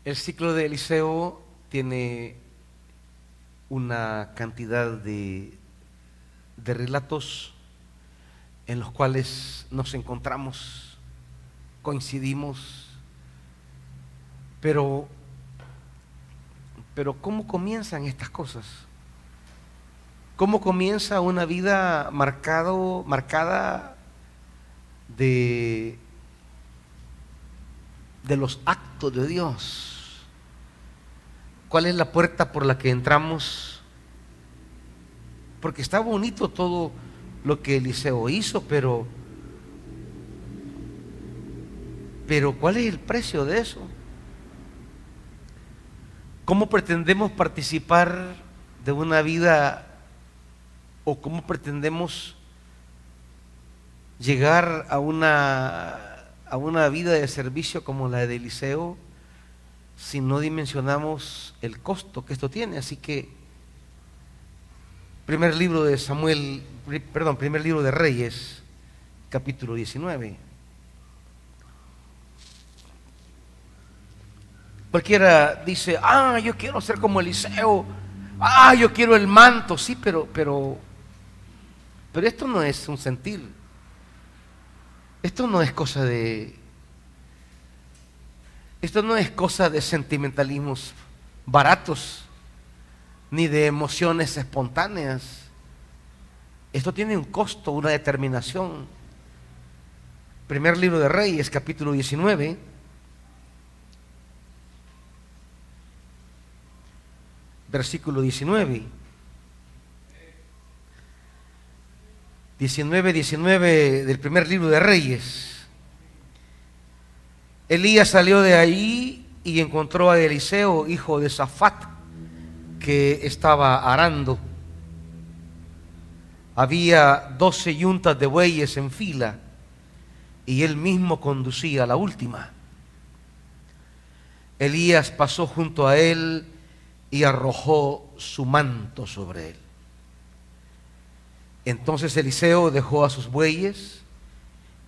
El ciclo de Eliseo tiene una cantidad de relatos en los cuales nos encontramos, coincidimos, pero ¿cómo comienzan estas cosas? ¿Cómo comienza una vida marcada de los actos de Dios? ¿Cuál es la puerta por la que entramos? Porque está bonito todo lo que Eliseo hizo, pero ¿cuál es el precio de eso? ¿Cómo pretendemos participar de una vida o cómo pretendemos llegar a una vida de servicio como la de Eliseo si no dimensionamos el costo que esto tiene? Así que primer libro de Reyes, capítulo 19. Cualquiera dice, yo quiero ser como Eliseo, yo quiero el manto, sí, pero esto no es un sentir, esto no es cosa de sentimentalismos baratos, ni de emociones espontáneas. Esto tiene un costo, una determinación. Primer libro de Reyes, capítulo 19, versículo 19. 19 del primer libro de Reyes. Elías salió de ahí y encontró a Eliseo, hijo de Safat, que estaba arando. Había 12 yuntas de bueyes en fila y él mismo conducía la última. Elías pasó junto a él y arrojó su manto sobre él. Entonces Eliseo dejó a sus bueyes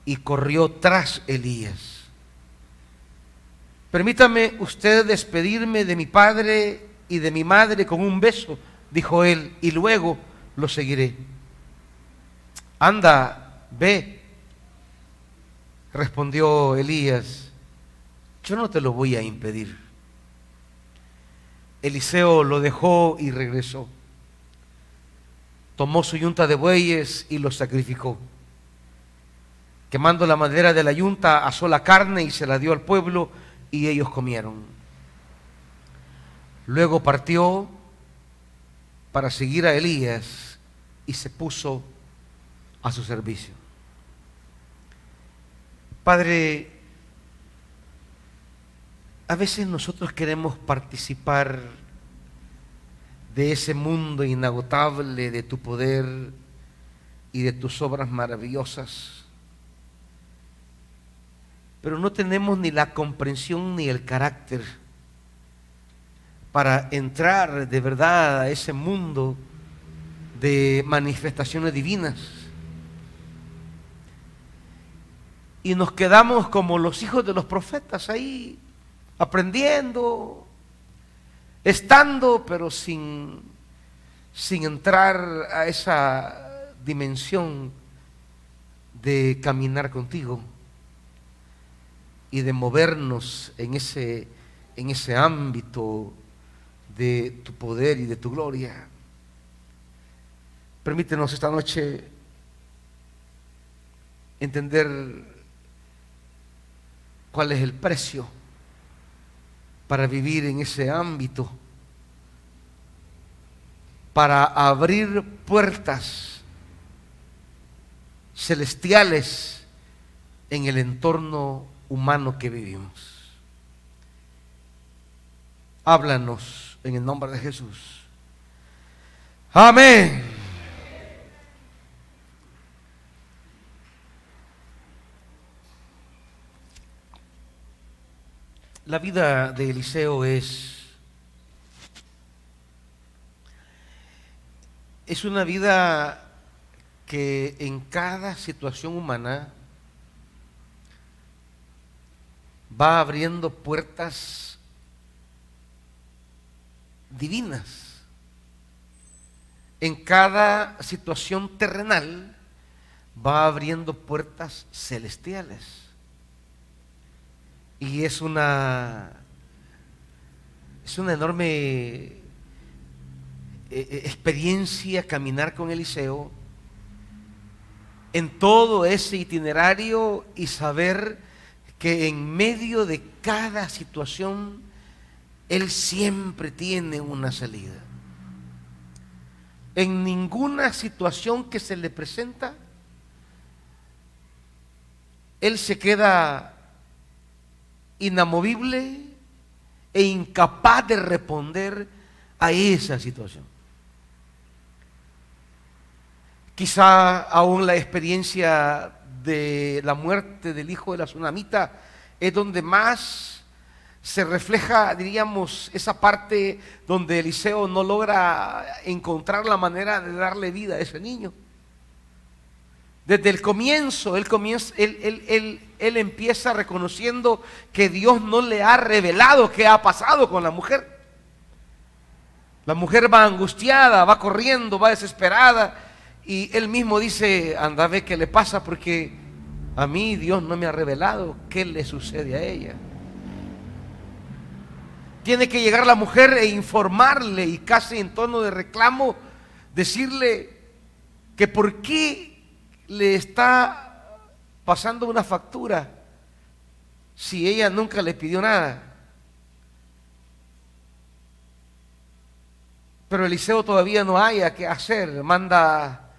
y corrió tras Elías. Permítame usted despedirme de mi padre y de mi madre con un beso, dijo él, y luego lo seguiré. Anda, ve, respondió Elías, yo no te lo voy a impedir. Eliseo lo dejó y regresó. Tomó su yunta de bueyes y los sacrificó. Quemando la madera de la yunta, asó la carne y se la dio al pueblo y ellos comieron. Luego partió para seguir a Elías y se puso a su servicio. Padre, a veces nosotros queremos participar de ese mundo inagotable de tu poder y de tus obras maravillosas, pero no tenemos ni la comprensión ni el carácter para entrar de verdad a ese mundo de manifestaciones divinas. Y nos quedamos como los hijos de los profetas ahí, aprendiendo, estando, pero sin entrar a esa dimensión de caminar contigo y de movernos en ese ámbito de tu poder y de tu gloria. Permítenos esta noche entender cuál es el precio para vivir en ese ámbito, para abrir puertas celestiales en el entorno humano que vivimos. Háblanos en el nombre de Jesús. Amén. La vida de Eliseo es una vida que en cada situación humana va abriendo puertas divinas. En cada situación terrenal va abriendo puertas celestiales. Y es una enorme experiencia caminar con Eliseo en todo ese itinerario y saber que en medio de cada situación él siempre tiene una salida. En ninguna situación que se le presenta, él se queda inamovible e incapaz de responder a esa situación. Quizá aún la experiencia de la muerte del hijo de la tsunamita es donde más se refleja, diríamos, esa parte donde Eliseo no logra encontrar la manera de darle vida a ese niño. Desde el comienzo, él empieza reconociendo que Dios no le ha revelado qué ha pasado con la mujer. La mujer va angustiada, va corriendo, va desesperada, y él mismo dice: anda a ver qué le pasa, porque a mí Dios no me ha revelado qué le sucede a ella. Tiene que llegar la mujer e informarle, y casi en tono de reclamo decirle que por qué le está pasando una factura si ella nunca le pidió nada. Pero Eliseo todavía no haya qué hacer. Manda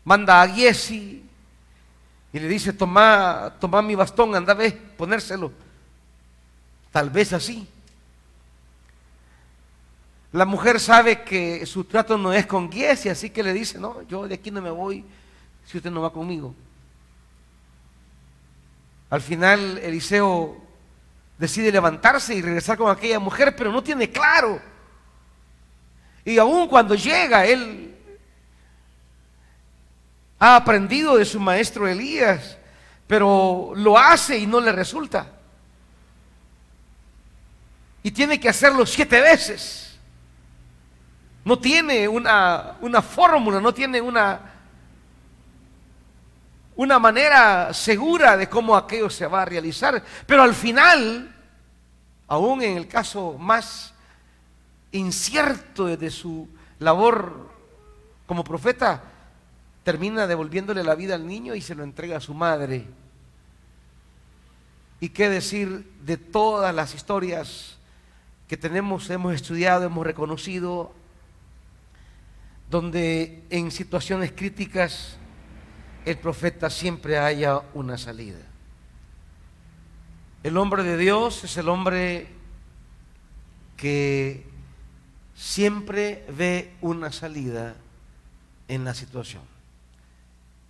a Giesi y le dice: toma mi bastón, anda a ver, ponérselo. Tal vez así. La mujer sabe que su trato no es con Giesi, así que le dice: no, yo de aquí no me voy si usted no va conmigo. Al final Eliseo decide levantarse y regresar con aquella mujer, pero no tiene claro. Y aún cuando llega, él ha aprendido de su maestro Elías, pero lo hace y no le resulta. Y tiene que hacerlo 7 veces. No tiene una fórmula, no tiene una manera segura de cómo aquello se va a realizar. Pero al final, aún en el caso más incierto de su labor como profeta, termina devolviéndole la vida al niño y se lo entrega a su madre. Y qué decir de todas las historias que hemos estudiado, hemos reconocido, donde en situaciones críticas el profeta siempre haya una salida. El hombre de Dios es el hombre que siempre ve una salida en la situación.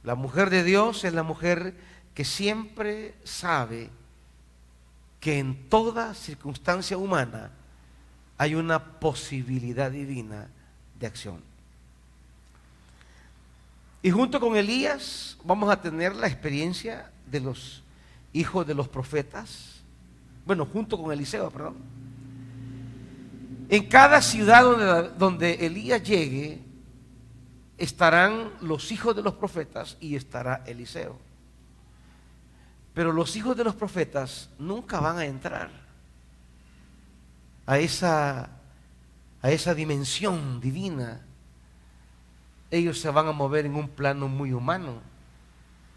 La mujer de Dios es la mujer que siempre sabe que en toda circunstancia humana hay una posibilidad divina de acción. Y junto con Elías vamos a tener la experiencia de los hijos de los profetas. Bueno, junto con Eliseo, perdón. En cada ciudad donde Elías llegue, estarán los hijos de los profetas y estará Eliseo. Pero los hijos de los profetas nunca van a entrar a esa dimensión divina. Ellos se van a mover en un plano muy humano,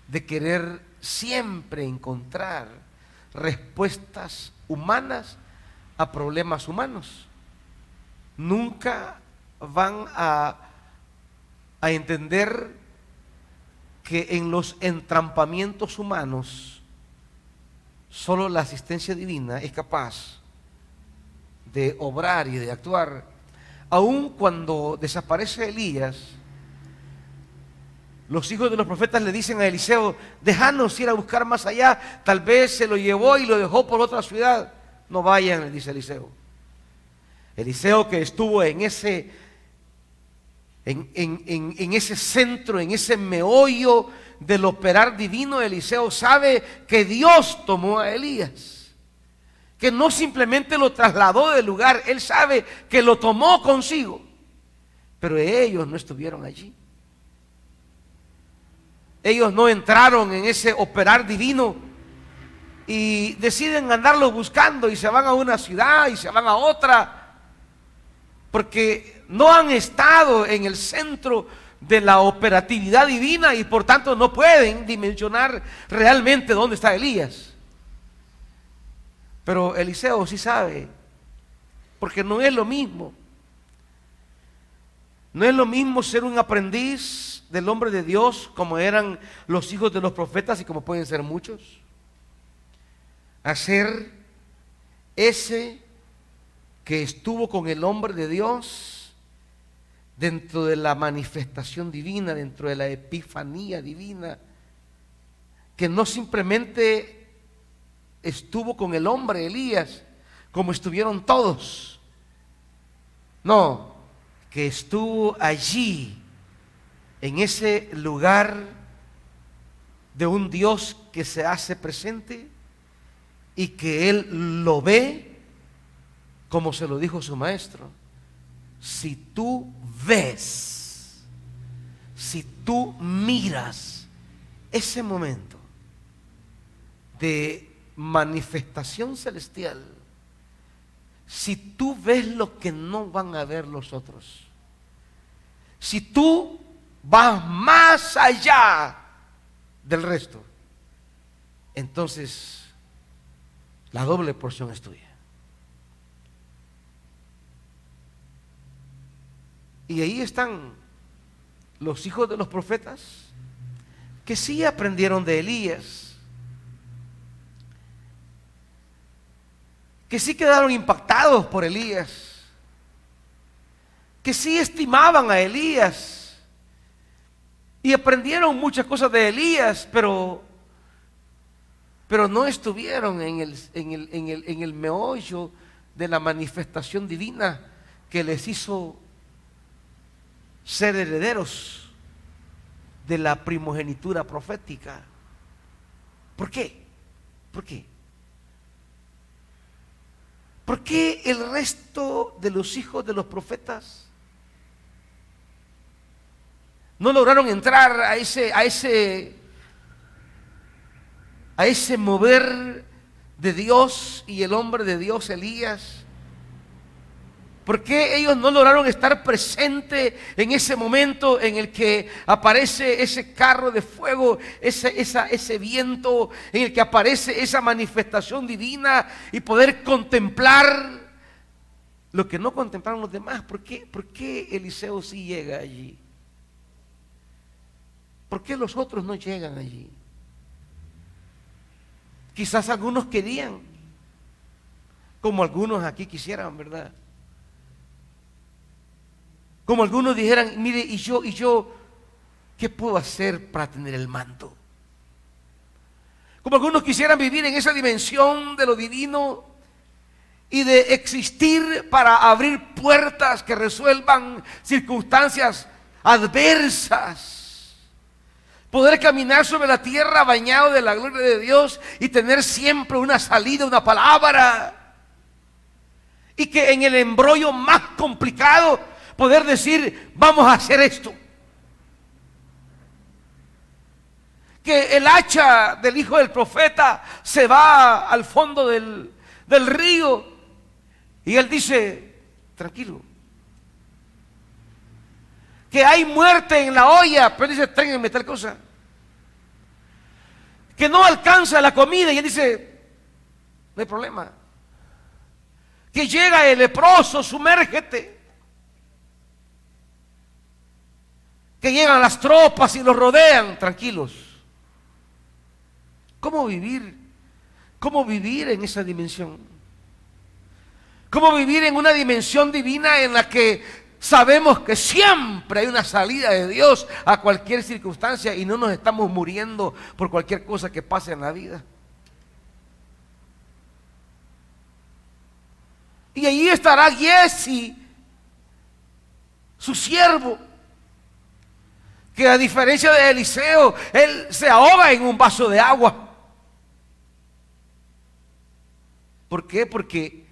de querer siempre encontrar respuestas humanas a problemas humanos. Nunca van a entender que en los entrampamientos humanos solo la asistencia divina es capaz de obrar y de actuar. Aun cuando desaparece Elías, los hijos de los profetas le dicen a Eliseo: déjanos ir a buscar más allá, tal vez se lo llevó y lo dejó por otra ciudad. No vayan, le dice Eliseo. Eliseo, que estuvo en ese centro, en ese meollo del operar divino, Eliseo sabe que Dios tomó a Elías. que no simplemente lo trasladó del lugar, él sabe que lo tomó consigo, pero ellos no estuvieron allí. Ellos no entraron en ese operar divino y deciden andarlo buscando y se van a una ciudad y se van a otra, porque no han estado en el centro de la operatividad divina y por tanto no pueden dimensionar realmente dónde está Elías. Pero Eliseo sí sabe, porque no es lo mismo. No es lo mismo ser un aprendiz del hombre de Dios, como eran los hijos de los profetas y como pueden ser muchos, a ser ese que estuvo con el hombre de Dios dentro de la manifestación divina, dentro de la epifanía divina, que no simplemente estuvo con el hombre Elías como estuvieron todos, no, que estuvo allí en ese lugar de un Dios que se hace presente y que él lo ve como se lo dijo su maestro. Si tú ves, si tú miras ese momento de manifestación celestial, si tú ves lo que no van a ver los otros, si tú vas más allá del resto, entonces la doble porción es tuya. Y ahí están los hijos de los profetas que sí aprendieron de Elías, que sí quedaron impactados por Elías, que sí estimaban a Elías y aprendieron muchas cosas de Elías, pero no estuvieron en el meollo de la manifestación divina que les hizo ser herederos de la primogenitura profética. ¿Por qué? ¿Por qué? ¿Por qué el resto de los hijos de los profetas no lograron entrar a ese mover de Dios y el hombre de Dios Elías? ¿Por qué ellos no lograron estar presentes en ese momento en el que aparece ese carro de fuego, ese viento, en el que aparece esa manifestación divina y poder contemplar lo que no contemplaron los demás? ¿Por qué Eliseo sí llega allí? ¿Por qué los otros no llegan allí? Quizás algunos querían, como algunos aquí quisieran, ¿verdad? Como algunos dijeran, mire, y yo, ¿qué puedo hacer para tener el manto? Como algunos quisieran vivir en esa dimensión de lo divino y de existir para abrir puertas que resuelvan circunstancias adversas. Poder caminar sobre la tierra bañado de la gloria de Dios y tener siempre una salida, una palabra. Y que en el embrollo más complicado poder decir, vamos a hacer esto. Que el hacha del hijo del profeta se va al fondo del río y él dice, tranquilo. Que hay muerte en la olla, pero dice, tráiganme tal cosa. Que no alcanza la comida y él dice, no hay problema. Que llega el leproso, sumérgete. Que llegan las tropas y los rodean, tranquilos. ¿Cómo vivir? ¿Cómo vivir en esa dimensión? ¿Cómo vivir en una dimensión divina en la que sabemos que siempre hay una salida de Dios a cualquier circunstancia y no nos estamos muriendo por cualquier cosa que pase en la vida? Y allí estará Giezi, su siervo, que a diferencia de Eliseo, él se ahoga en un vaso de agua. ¿Por qué? Porque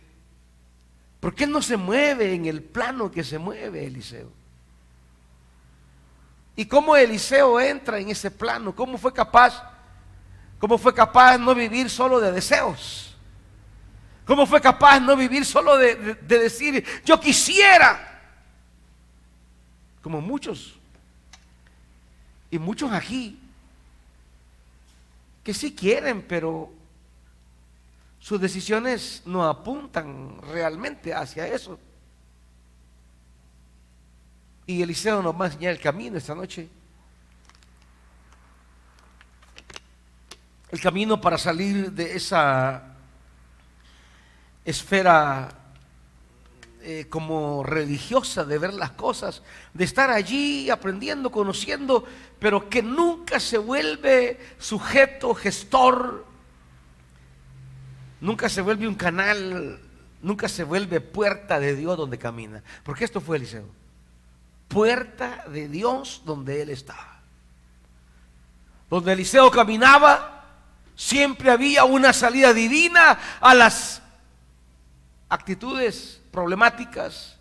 él no se mueve en el plano que se mueve Eliseo. ¿Y cómo Eliseo entra en ese plano? ¿Cómo fue capaz no vivir solo de deseos? ¿Cómo fue capaz no vivir solo de decir, yo quisiera? Como muchos, y muchos aquí, que sí quieren, pero sus decisiones no apuntan realmente hacia eso. Y Eliseo nos va a enseñar el camino esta noche. El camino para salir de esa esfera como religiosa de ver las cosas, de estar allí aprendiendo, conociendo, pero que nunca se vuelve sujeto, gestor, nunca se vuelve un canal, nunca se vuelve puerta de Dios donde camina. Porque esto fue Eliseo, puerta de Dios donde él estaba. Donde Eliseo caminaba, siempre había una salida divina a las actitudes problemáticas,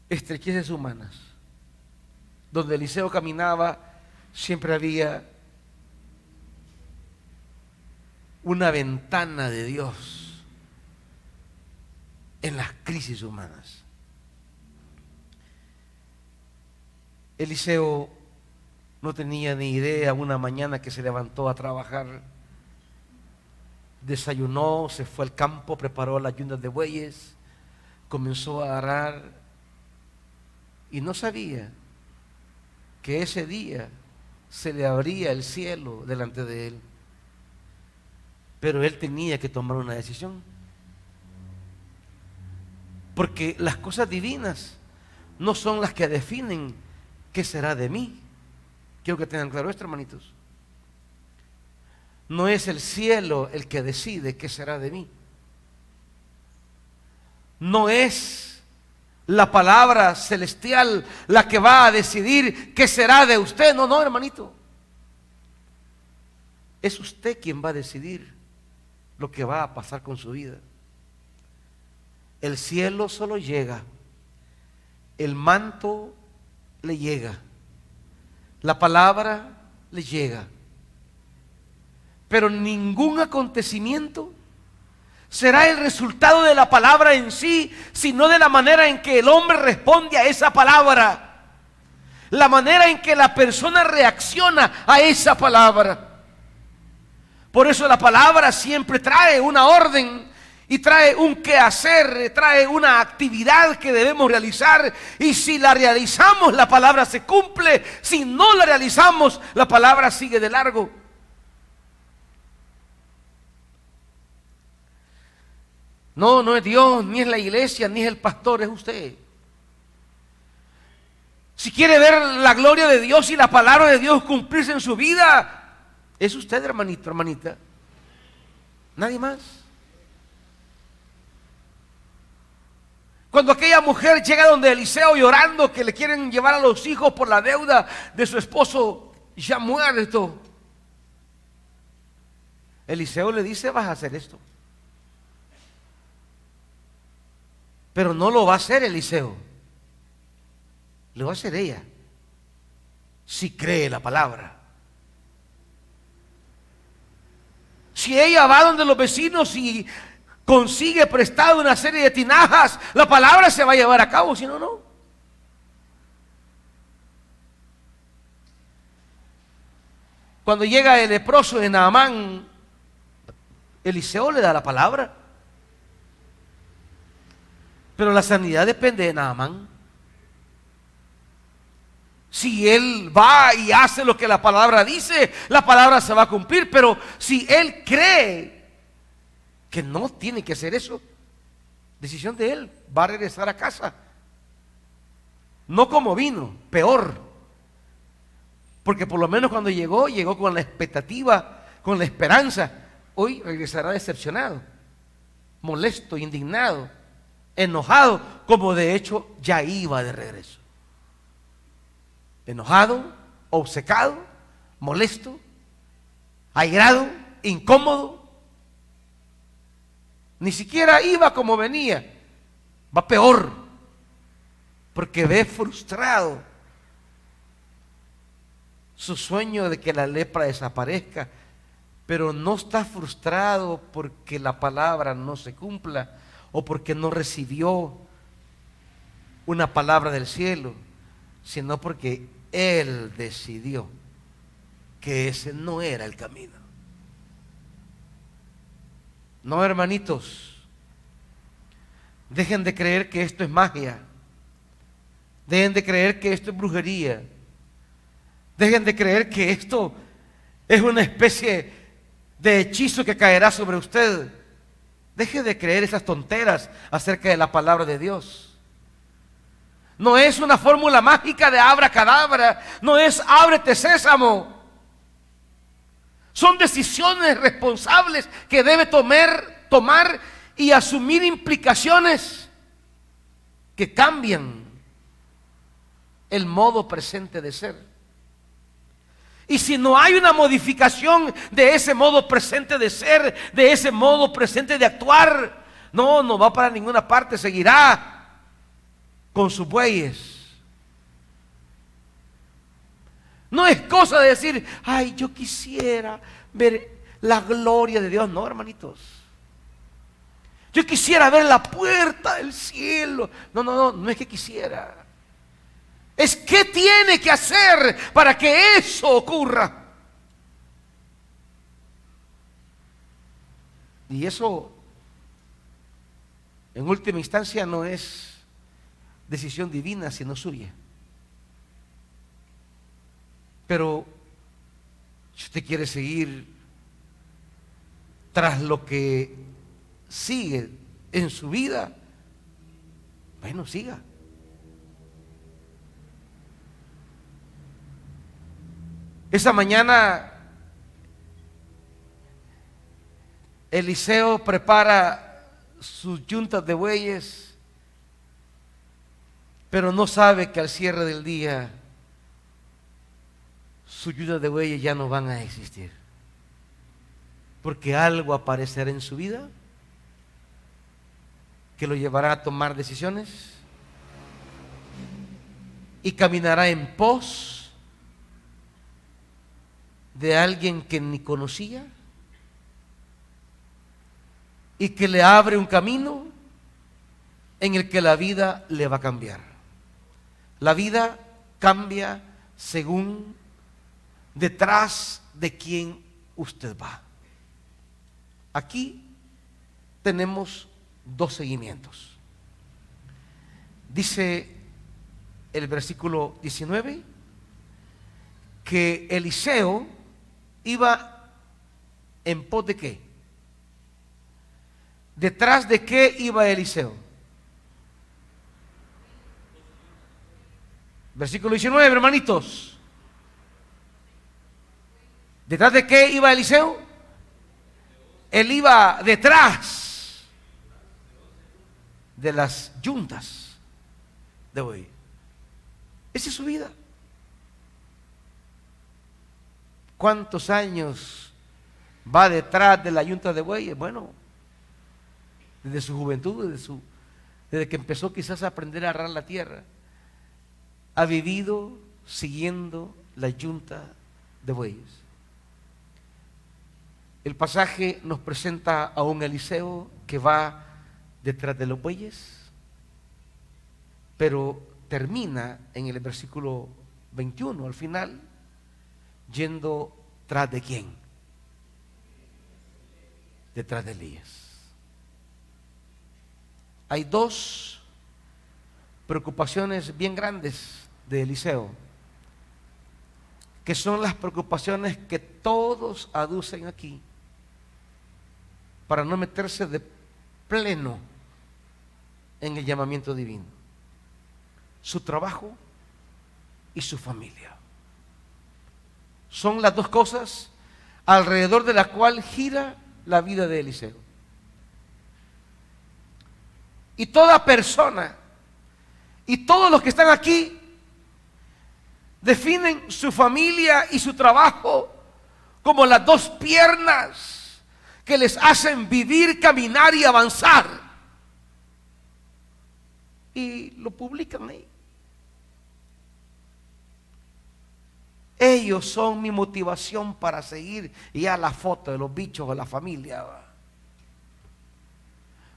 estrecheces humanas. Donde Eliseo caminaba, siempre había una ventana de Dios en las crisis humanas. Eliseo no tenía ni idea una mañana que se levantó a trabajar, desayunó, se fue al campo, preparó las yuntas de bueyes, comenzó a arar y no sabía que ese día se le abría el cielo delante de él. Pero él tenía que tomar una decisión, porque las cosas divinas no son las que definen qué será de mí. Quiero que tengan claro esto, hermanitos. No es el cielo el que decide qué será de mí. No es la palabra celestial la que va a decidir qué será de usted. No, hermanito. Es usted quien va a decidir lo que va a pasar con su vida. El cielo solo llega, el manto le llega, la palabra le llega, pero ningún acontecimiento será el resultado de la palabra en sí, sino de la manera en que el hombre responde a esa palabra, la manera en que la persona reacciona a esa palabra. Por eso la palabra siempre trae una orden y trae un quehacer, trae una actividad que debemos realizar, y si la realizamos, la palabra se cumple. Si no la realizamos, la palabra sigue de largo. No es Dios, ni es la iglesia, ni es el pastor, es usted. Si quiere ver la gloria de Dios y la palabra de Dios cumplirse en su vida, es usted, hermanito, hermanita. Nadie más. Cuando aquella mujer llega donde Eliseo llorando que le quieren llevar a los hijos por la deuda de su esposo ya muerto, Eliseo le dice: vas a hacer esto. Pero no lo va a hacer Eliseo, lo va a hacer ella, si cree la palabra. Si ella va donde los vecinos y consigue prestado una serie de tinajas, la palabra se va a llevar a cabo, si no, no. Cuando llega el leproso de Naamán, Eliseo le da la palabra, pero la sanidad depende de Naamán. Si él va y hace lo que la palabra dice, la palabra se va a cumplir. Pero si él cree que no tiene que hacer eso, decisión de él, va a regresar a casa. No como vino, peor. Porque por lo menos cuando llegó con la expectativa, con la esperanza. Hoy regresará decepcionado, molesto, indignado, enojado, como de hecho ya iba de regreso. Enojado, obcecado, molesto, airado, incómodo. Ni siquiera iba como venía. Va peor, porque ve frustrado su sueño de que la lepra desaparezca, pero no está frustrado porque la palabra no se cumpla o porque no recibió una palabra del cielo, sino porque él decidió que ese no era el camino. No, hermanitos, dejen de creer que esto es magia. Dejen de creer que esto es brujería. Dejen de creer que esto es una especie de hechizo que caerá sobre usted. Deje de creer esas tonteras acerca de la palabra de Dios. No es una fórmula mágica de abracadabra. No es ábrete sésamo. Son decisiones responsables que debe tomar y asumir implicaciones que cambian el modo presente de ser. Y si no hay una modificación de ese modo presente de ser, de ese modo presente de actuar, no va para ninguna parte, seguirá con sus bueyes. No es cosa de decir, ay, yo quisiera ver la gloria de Dios. No, hermanitos. Yo quisiera ver la puerta del cielo. No es que quisiera. Es que tiene que hacer para que eso ocurra. Y eso, en última instancia, no es decisión divina, sino suya. Pero si usted quiere seguir tras lo que sigue en su vida, bueno, siga. Esa mañana Eliseo prepara sus yuntas de bueyes, pero no sabe que al cierre del día sus yuntas de bueyes ya no van a existir, porque algo aparecerá en su vida que lo llevará a tomar decisiones y caminará en pos de alguien que ni conocía y que le abre un camino en el que la vida le va a cambiar. La vida cambia según detrás de quién usted va. Aquí tenemos dos seguimientos. Dice el versículo 19 que Eliseo iba en pos de qué. ¿Detrás de qué iba Eliseo? Versículo 19, hermanitos. ¿Detrás de qué iba Eliseo? Él iba detrás de las yuntas de buey. Esa es su vida. ¿Cuántos años va detrás de la yunta de bueyes? Bueno, desde su juventud, desde que empezó quizás a aprender a arar la tierra, ha vivido siguiendo la yunta de bueyes. El pasaje nos presenta a un Eliseo que va detrás de los bueyes, pero termina en el versículo 21, al final, yendo tras de quién. Detrás de Elías. Hay dos preocupaciones bien grandes de Eliseo, que son las preocupaciones que todos aducen aquí para no meterse de pleno en el llamamiento divino: su trabajo y su familia. Son las dos cosas alrededor de la cual gira la vida de Eliseo. Y toda persona y todos los que están aquí definen su familia y su trabajo como las dos piernas que les hacen vivir, caminar y avanzar. Y lo publican ahí. Ellos son mi motivación para seguir. Y ya la foto de los bichos de la familia.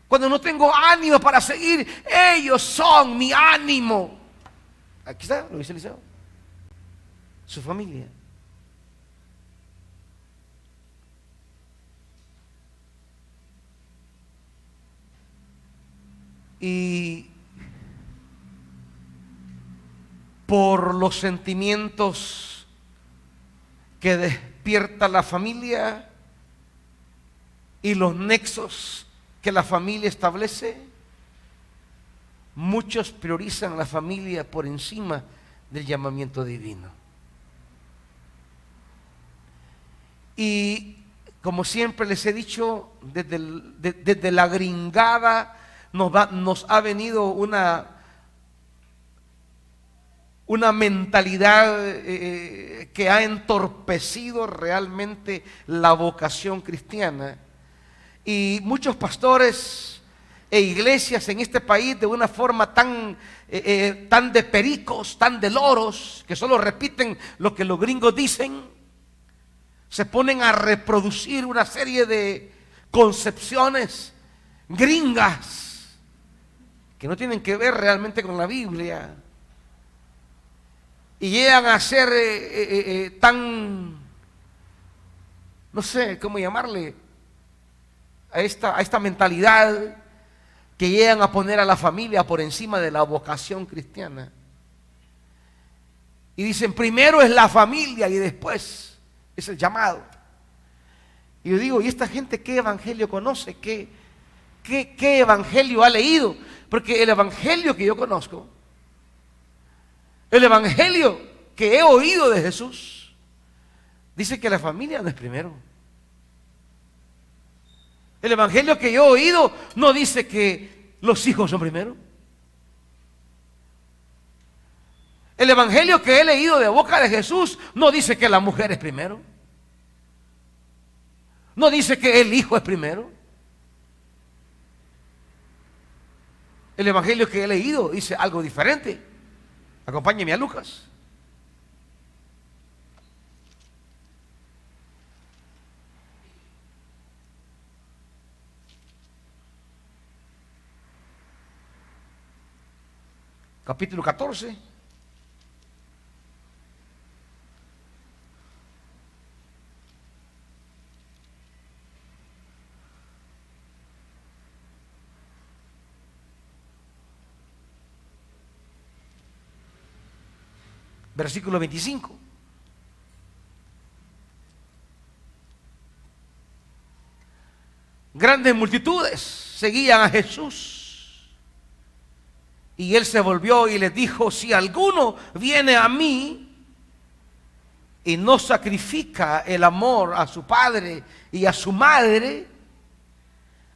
Cuando no tengo ánimo para seguir, ellos son mi ánimo. Aquí está, lo dice Eliseo. Su familia. Y por los sentimientos que despierta la familia y los nexos que la familia establece, muchos priorizan la familia por encima del llamamiento divino. Y como siempre les he dicho, desde la gringada nos ha venido una mentalidad que ha entorpecido realmente la vocación cristiana. Y muchos pastores e iglesias en este país, de una forma tan de pericos, tan de loros, que solo repiten lo que los gringos dicen, se ponen a reproducir una serie de concepciones gringas que no tienen que ver realmente con la Biblia, y llegan a ser tan, no sé cómo llamarle, a esta mentalidad, que llegan a poner a la familia por encima de la vocación cristiana. Y dicen, primero es la familia y después es el llamado. Y yo digo, ¿y esta gente qué evangelio conoce? ¿Qué evangelio ha leído? Porque el evangelio que yo conozco, el evangelio que he oído de Jesús, dice que la familia no es primero. El evangelio que yo he oído no dice que los hijos son primero. El evangelio que he leído de boca de Jesús no dice que la mujer es primero. No dice que el hijo es primero. El evangelio que he leído dice algo diferente. Acompáñeme a Lucas. Capítulo 14. Versículo 25. Grandes multitudes seguían a Jesús, y él se volvió y les dijo: si alguno viene a mí y no sacrifica el amor a su padre y a su madre,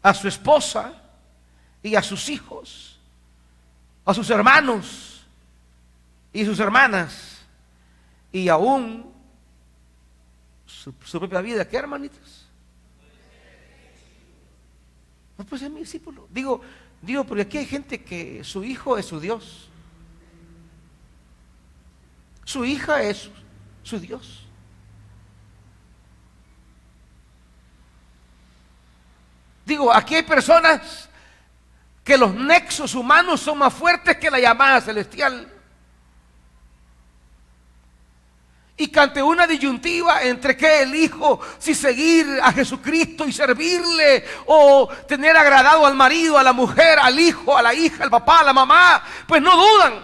a su esposa y a sus hijos, a sus hermanos y sus hermanas, y aún su propia vida, ¿qué, hermanitos? No puede ser mi discípulo. Digo, porque aquí hay gente que su hijo es su Dios, su hija es su Dios. Digo, aquí hay personas que los nexos humanos son más fuertes que la llamada celestial. Y que ante una disyuntiva entre qué elijo, si seguir a Jesucristo y servirle, o tener agradado al marido, a la mujer, al hijo, a la hija, al papá, a la mamá, pues no dudan.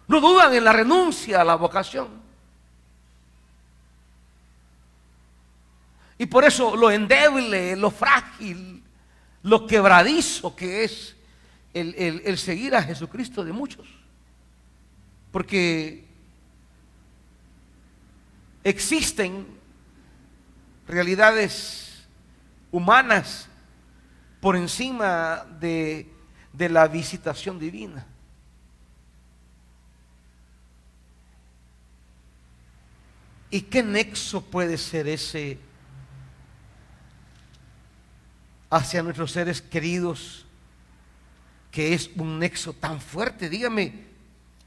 No dudan en la renuncia a la vocación. Y por eso lo endeble, lo frágil, lo quebradizo que es el seguir a Jesucristo de muchos. Porque existen realidades humanas por encima de la visitación divina. ¿Y qué nexo puede ser ese hacia nuestros seres queridos, que es un nexo tan fuerte. Dígame,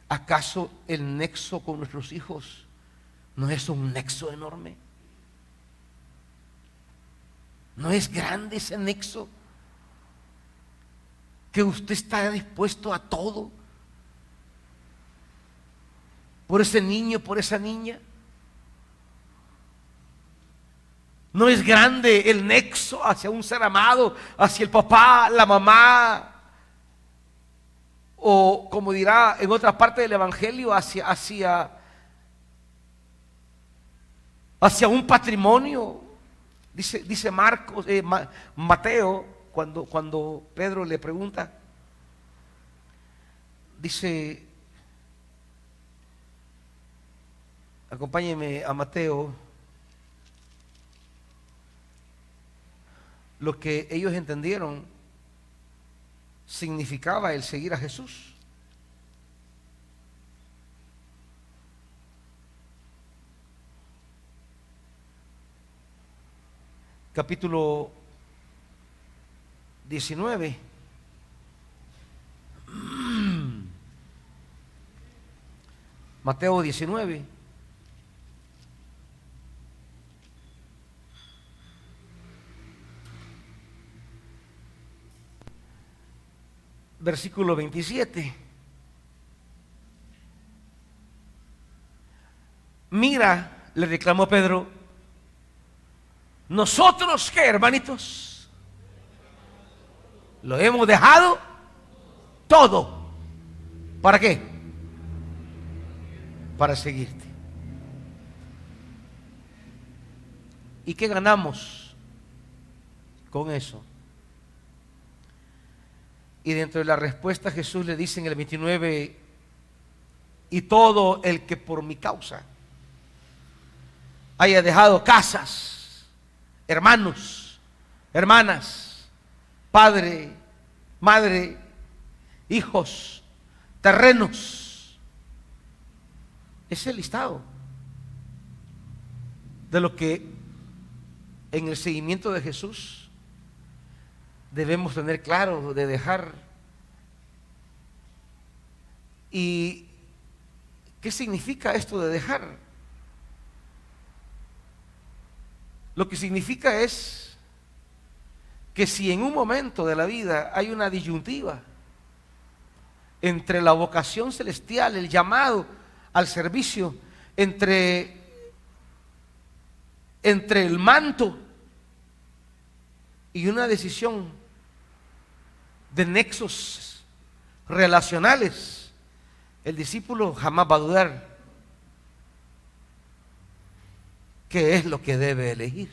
¿acaso el nexo con nuestros hijos no es un nexo enorme? ¿No es grande ese nexo? Que usted está dispuesto a todo por ese niño, por esa niña. ¿No es grande el nexo hacia un ser amado, hacia el papá, la mamá? O como dirá en otra parte del Evangelio, hacia un patrimonio. Dice Marcos, Mateo, cuando Pedro le pregunta, dice, acompáñeme a Mateo, lo que ellos entendieron significaba el seguir a Jesús. Capítulo 19. Mateo 19. Versículo 27. Mira, le reclamó Pedro, ¿nosotros qué, hermanitos? Lo hemos dejado todo. ¿Para qué? Para seguirte. ¿Y qué ganamos con eso? Y dentro de la respuesta Jesús le dice en el 29, y todo el que por mi causa haya dejado casas, hermanos, hermanas, padre, madre, hijos, terrenos. Es el listado de lo que en el seguimiento de Jesús debemos tener claro de dejar. ¿Y qué significa esto de dejar? Lo que significa es que si en un momento de la vida hay una disyuntiva entre la vocación celestial, el llamado al servicio, entre el manto y una decisión de nexos relacionales, el discípulo jamás va a dudar qué es lo que debe elegir.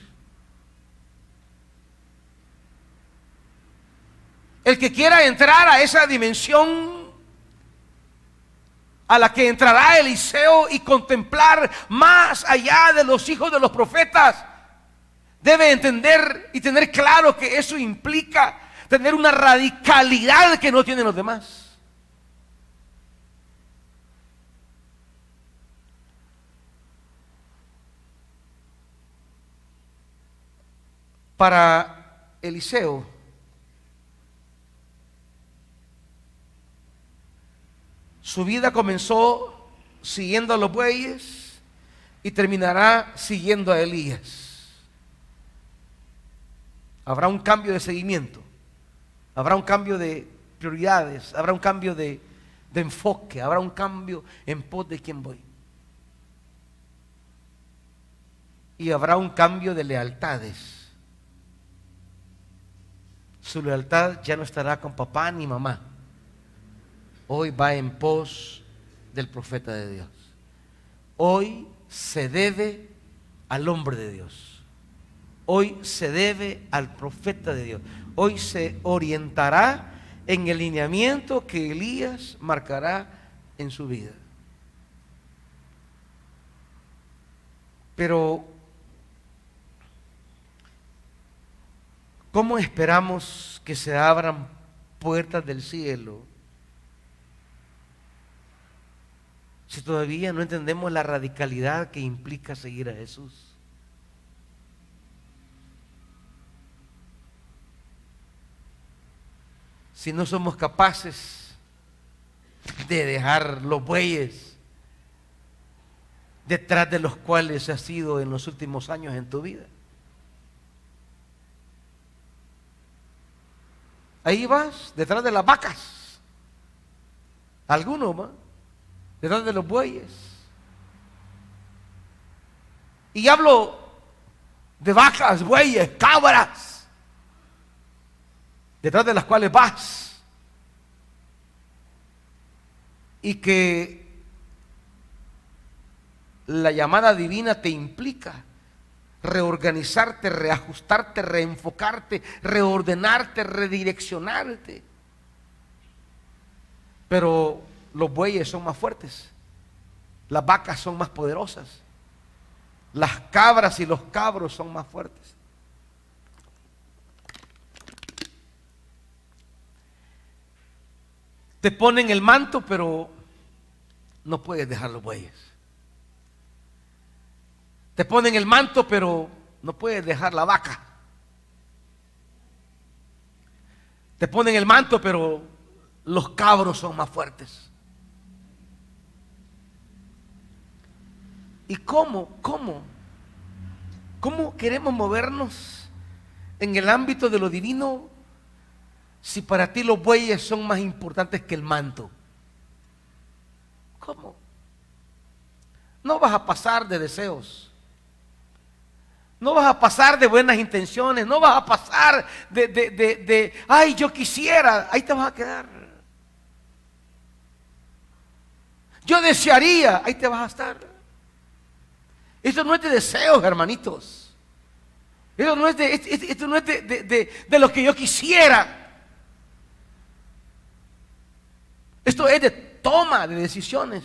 El que quiera entrar a esa dimensión a la que entrará Eliseo y contemplar más allá de los hijos de los profetas, debe entender y tener claro que eso implica tener una radicalidad que no tienen los demás. Para Eliseo, su vida comenzó siguiendo a los bueyes y terminará siguiendo a Elías. Habrá un cambio de seguimiento, habrá un cambio de prioridades, habrá un cambio de enfoque, habrá un cambio en pos de quién voy. Y habrá un cambio de lealtades. Su lealtad ya no estará con papá ni mamá. Hoy va en pos del profeta de Dios. Hoy se debe al hombre de Dios. Hoy se debe al profeta de Dios. Hoy se orientará en el lineamiento que Elías marcará en su vida. Pero ¿cómo esperamos que se abran puertas del cielo si todavía no entendemos la radicalidad que implica seguir a Jesús? si no somos capaces de dejar los bueyes detrás de los cuales has sido en los últimos años en tu vida? Ahí vas, detrás de las vacas. Algunos más, detrás de los bueyes. Y hablo de vacas, bueyes, cabras, detrás de las cuales vas. Y que la llamada divina te implica reorganizarte, reajustarte, reenfocarte, reordenarte, redireccionarte. Pero los bueyes son más fuertes, las vacas son más poderosas, las cabras y los cabros son más fuertes. Te ponen el manto, pero no puedes dejar los bueyes. Te ponen el manto, pero no puedes dejar la vaca. Te ponen el manto, pero los cabros son más fuertes. ¿Y cómo queremos movernos en el ámbito de lo divino si para ti los bueyes son más importantes que el manto? ¿Cómo? No vas a pasar de deseos. No vas a pasar de buenas intenciones, no vas a pasar ay, yo quisiera, ahí te vas a quedar. Yo desearía, ahí te vas a estar. Esto no es de deseos, hermanitos. Esto no es de lo que yo quisiera. Esto es de toma de decisiones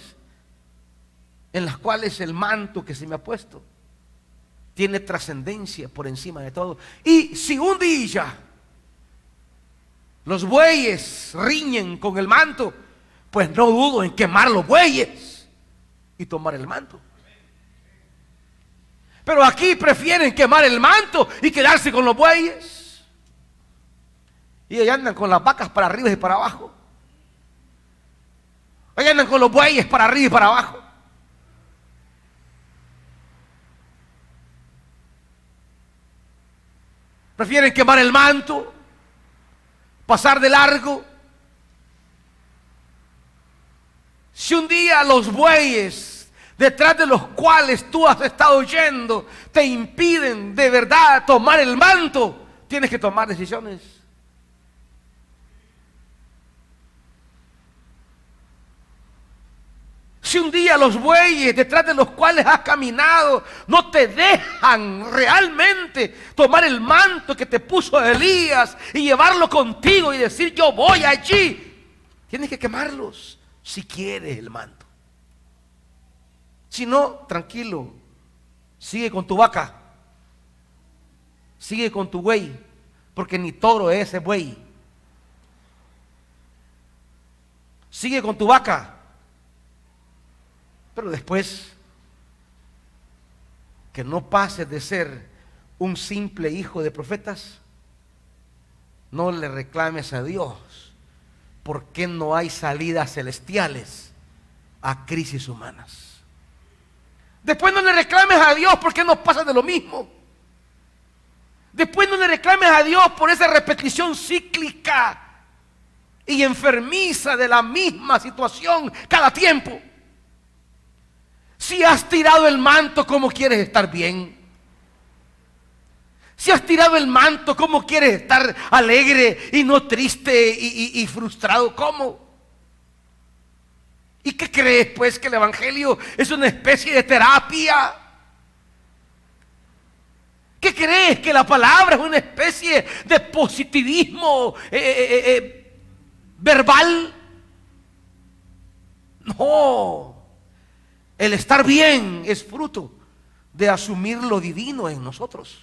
en las cuales el manto que se me ha puesto tiene trascendencia por encima de todo. Y si un día los bueyes riñen con el manto, pues no dudo en quemar los bueyes y tomar el manto. Pero aquí prefieren quemar el manto y quedarse con los bueyes. Y ahí andan con las vacas para arriba y para abajo. Ahí andan con los bueyes para arriba y para abajo. Prefieren quemar el manto, pasar de largo. Si un día los bueyes detrás de los cuales tú has estado yendo te impiden de verdad tomar el manto, tienes que tomar decisiones. Si un día los bueyes detrás de los cuales has caminado no te dejan realmente tomar el manto que te puso Elías y llevarlo contigo y decir yo voy allí, tienes que quemarlos si quieres el manto. Si no, tranquilo, sigue con tu vaca, sigue con tu buey, porque ni toro es ese buey. Sigue con tu vaca. Pero después, que no pases de ser un simple hijo de profetas, no le reclames a Dios por qué no hay salidas celestiales a crisis humanas. Después no le reclames a Dios por qué no pasa de lo mismo. Después no le reclames a Dios por esa repetición cíclica y enfermiza de la misma situación cada tiempo. Si has tirado el manto, ¿cómo quieres estar bien? Si has tirado el manto, ¿cómo quieres estar alegre y no triste y frustrado? ¿Cómo? ¿Y qué crees pues que el evangelio es una especie de terapia? ¿Qué crees que la palabra es una especie de positivismo verbal? No. El estar bien es fruto de asumir lo divino en nosotros,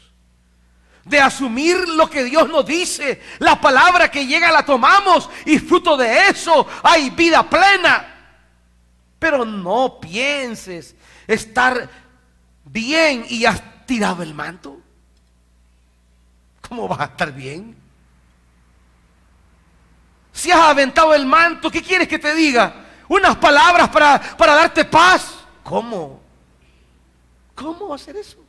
de asumir lo que Dios nos dice. La palabra que llega la tomamos y fruto de eso hay vida plena. Pero no pienses estar bien y has tirado el manto. ¿Cómo vas a estar bien? Si has aventado el manto, ¿qué quieres que te diga? Unas palabras para darte paz. ¿Cómo? ¿Cómo hacer eso?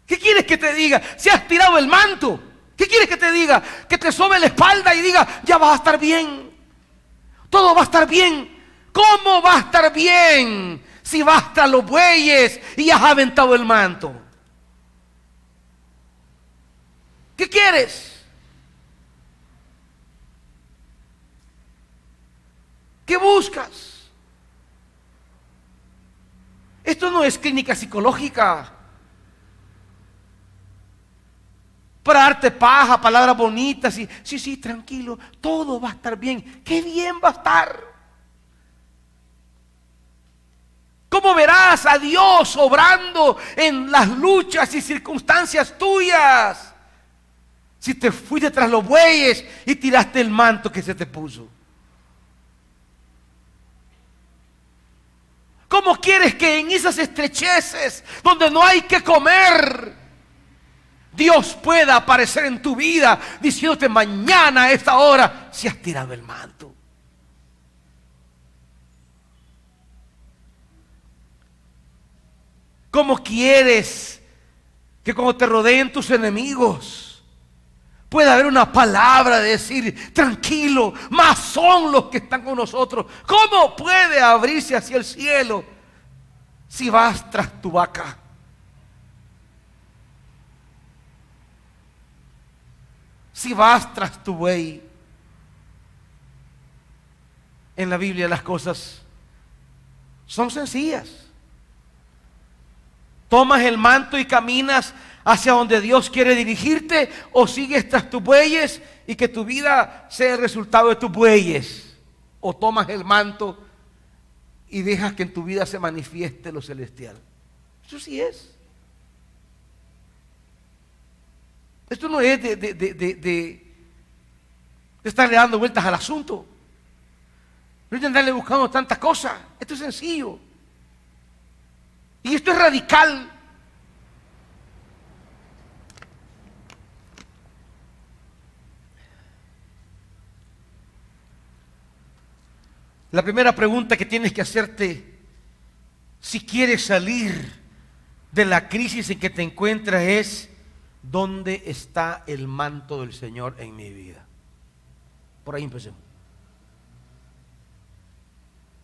¿Qué quieres que te diga? Si has tirado el manto, ¿qué quieres que te diga? Que te sobe la espalda y diga, ya vas a estar bien. Todo va a estar bien. ¿Cómo va a estar bien si vas tras los bueyes y has aventado el manto? ¿Qué quieres? ¿Qué buscas? Esto no es clínica psicológica para darte paja, palabras bonitas y sí, tranquilo, todo va a estar bien. ¡Qué bien va a estar! ¿Cómo verás a Dios obrando en las luchas y circunstancias tuyas si te fuiste tras los bueyes y tiraste el manto que se te puso? ¿Cómo quieres que en esas estrecheces donde no hay que comer, Dios pueda aparecer en tu vida diciéndote mañana a esta hora si has tirado el manto? ¿Cómo quieres que cuando te rodeen tus enemigos pueda haber una palabra de decir, tranquilo, más son los que están con nosotros? ¿Cómo puede abrirse hacia el cielo si vas tras tu vaca? Si vas tras tu buey. En la Biblia las cosas son sencillas. ¿Tomas el manto y caminas hacia donde Dios quiere dirigirte, o sigues tras tus bueyes y que tu vida sea el resultado de tus bueyes? ¿O tomas el manto y dejas que en tu vida se manifieste lo celestial? Eso sí es. Esto no es de estarle dando vueltas al asunto. No es de andarle buscando tantas cosas. Esto es sencillo. Y esto es radical. La primera pregunta que tienes que hacerte si quieres salir de la crisis en que te encuentras es: ¿dónde está el manto del Señor en mi vida? Por ahí empecemos.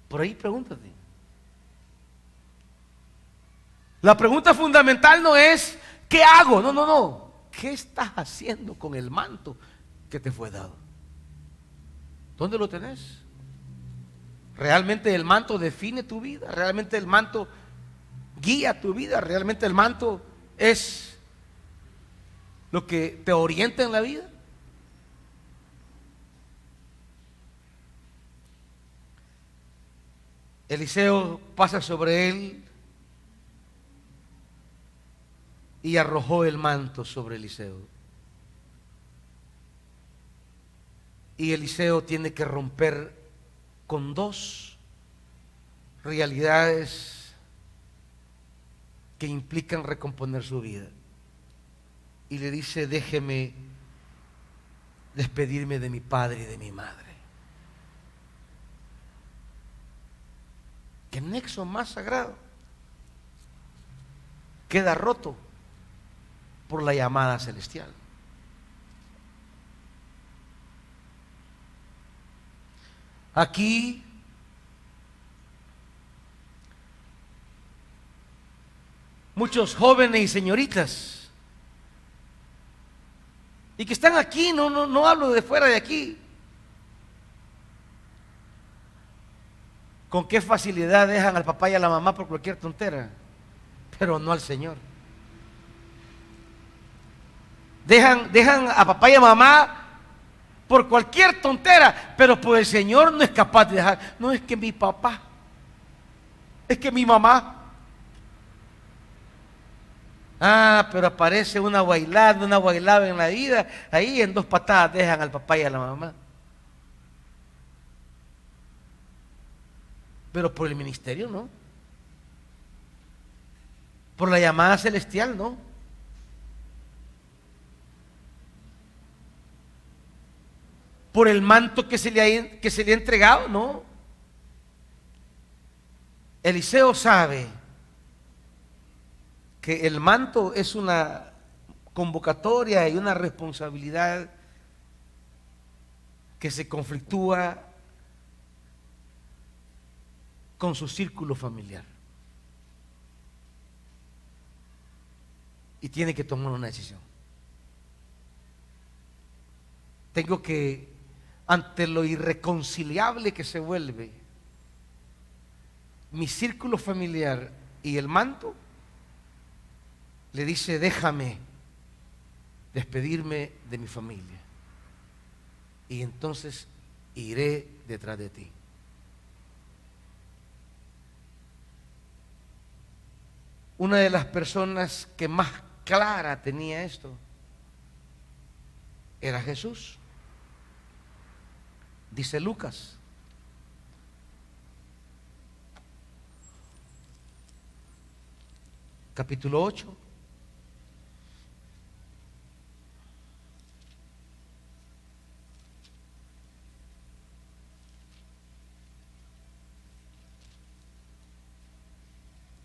Por ahí pregúntate. La pregunta fundamental no es ¿qué hago? No. ¿Qué estás haciendo con el manto que te fue dado? ¿Dónde lo tenés? ¿Realmente el manto define tu vida? ¿Realmente el manto guía tu vida? ¿Realmente el manto es lo que te orienta en la vida? Eliseo pasa sobre él y arrojó el manto sobre Eliseo. Y Eliseo tiene que romper con dos realidades que implican recomponer su vida. Y le dice: déjeme despedirme de mi padre y de mi madre. ¿Qué nexo más sagrado queda roto por la llamada celestial? Aquí muchos jóvenes y señoritas, y que están aquí, no hablo de fuera de aquí, con qué facilidad dejan al papá y a la mamá por cualquier tontera, pero no al Señor. Dejan a papá y a mamá por cualquier tontera, pero por el Señor no es capaz de dejar. No es que mi papá, es que mi mamá. Pero aparece una bailada en la vida, ahí en 2 patadas dejan al papá y a la mamá. Pero por el ministerio no. Por la llamada celestial no. por el manto que se le ha entregado, no. Eliseo sabe que el manto es una convocatoria y una responsabilidad que se conflictúa con su círculo familiar. Y tiene que tomar una decisión. Tengo que, ante lo irreconciliable que se vuelve mi círculo familiar y el manto, le dice: déjame despedirme de mi familia y entonces iré detrás de ti. Una de las personas que más clara tenía esto era Jesús. Dice Lucas capítulo 8,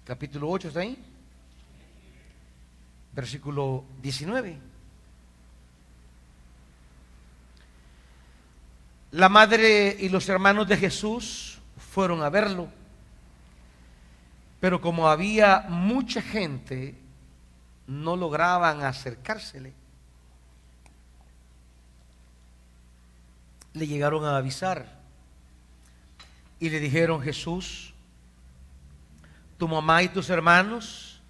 capítulo 8, ¿está ahí? Versículo 19. La madre y los hermanos de Jesús fueron a verlo, pero como había mucha gente, no lograban acercársele. Le llegaron a avisar y le dijeron: Jesús, tu mamá y tus hermanos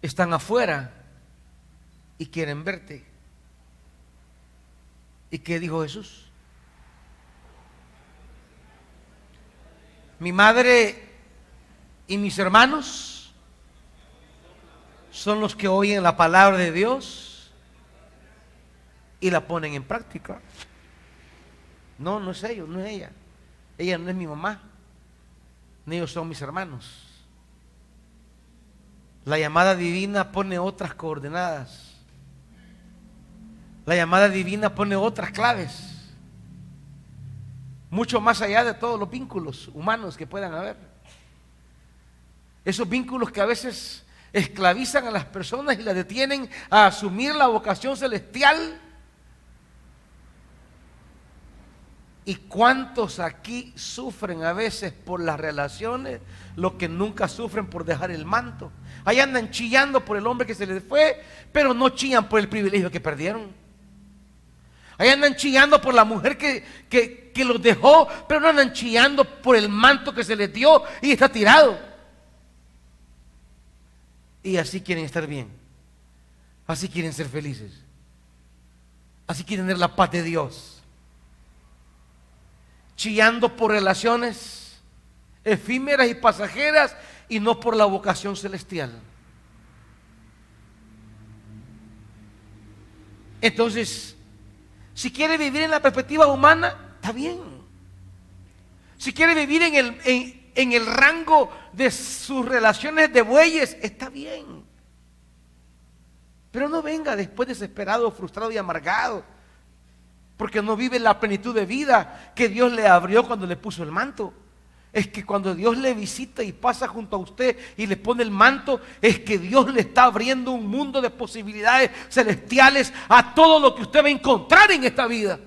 están afuera y quieren verte. ¿Y qué dijo Jesús? Mi madre y mis hermanos son los que oyen la palabra de Dios y la ponen en práctica. No, no es ellos, no es ella. Ella no es mi mamá, ni ellos son mis hermanos. La llamada divina pone otras coordenadas. La llamada divina pone otras claves, mucho más allá de todos los vínculos humanos que puedan haber. Esos vínculos que a veces esclavizan a las personas y las detienen a asumir la vocación celestial. ¿Y cuántos aquí sufren a veces por las relaciones lo que nunca sufren por dejar el manto? Ahí andan chillando por el hombre que se les fue, pero no chillan por el privilegio que perdieron. Ahí andan chillando por la mujer que los dejó, pero no andan chillando por el manto que se les dio y está tirado. Y así quieren estar bien, así quieren ser felices, así quieren tener la paz de Dios. Chillando por relaciones efímeras y pasajeras y no por la vocación celestial. Entonces, si quiere vivir en la perspectiva humana, está bien. Si quiere vivir en el rango de sus relaciones de bueyes, está bien. Pero no venga después desesperado, frustrado y amargado, porque no vive la plenitud de vida que Dios le abrió cuando le puso el manto. Es que cuando Dios le visita y pasa junto a usted y le pone el manto, es que Dios le está abriendo un mundo de posibilidades celestiales a todo lo que usted va a encontrar en esta vida.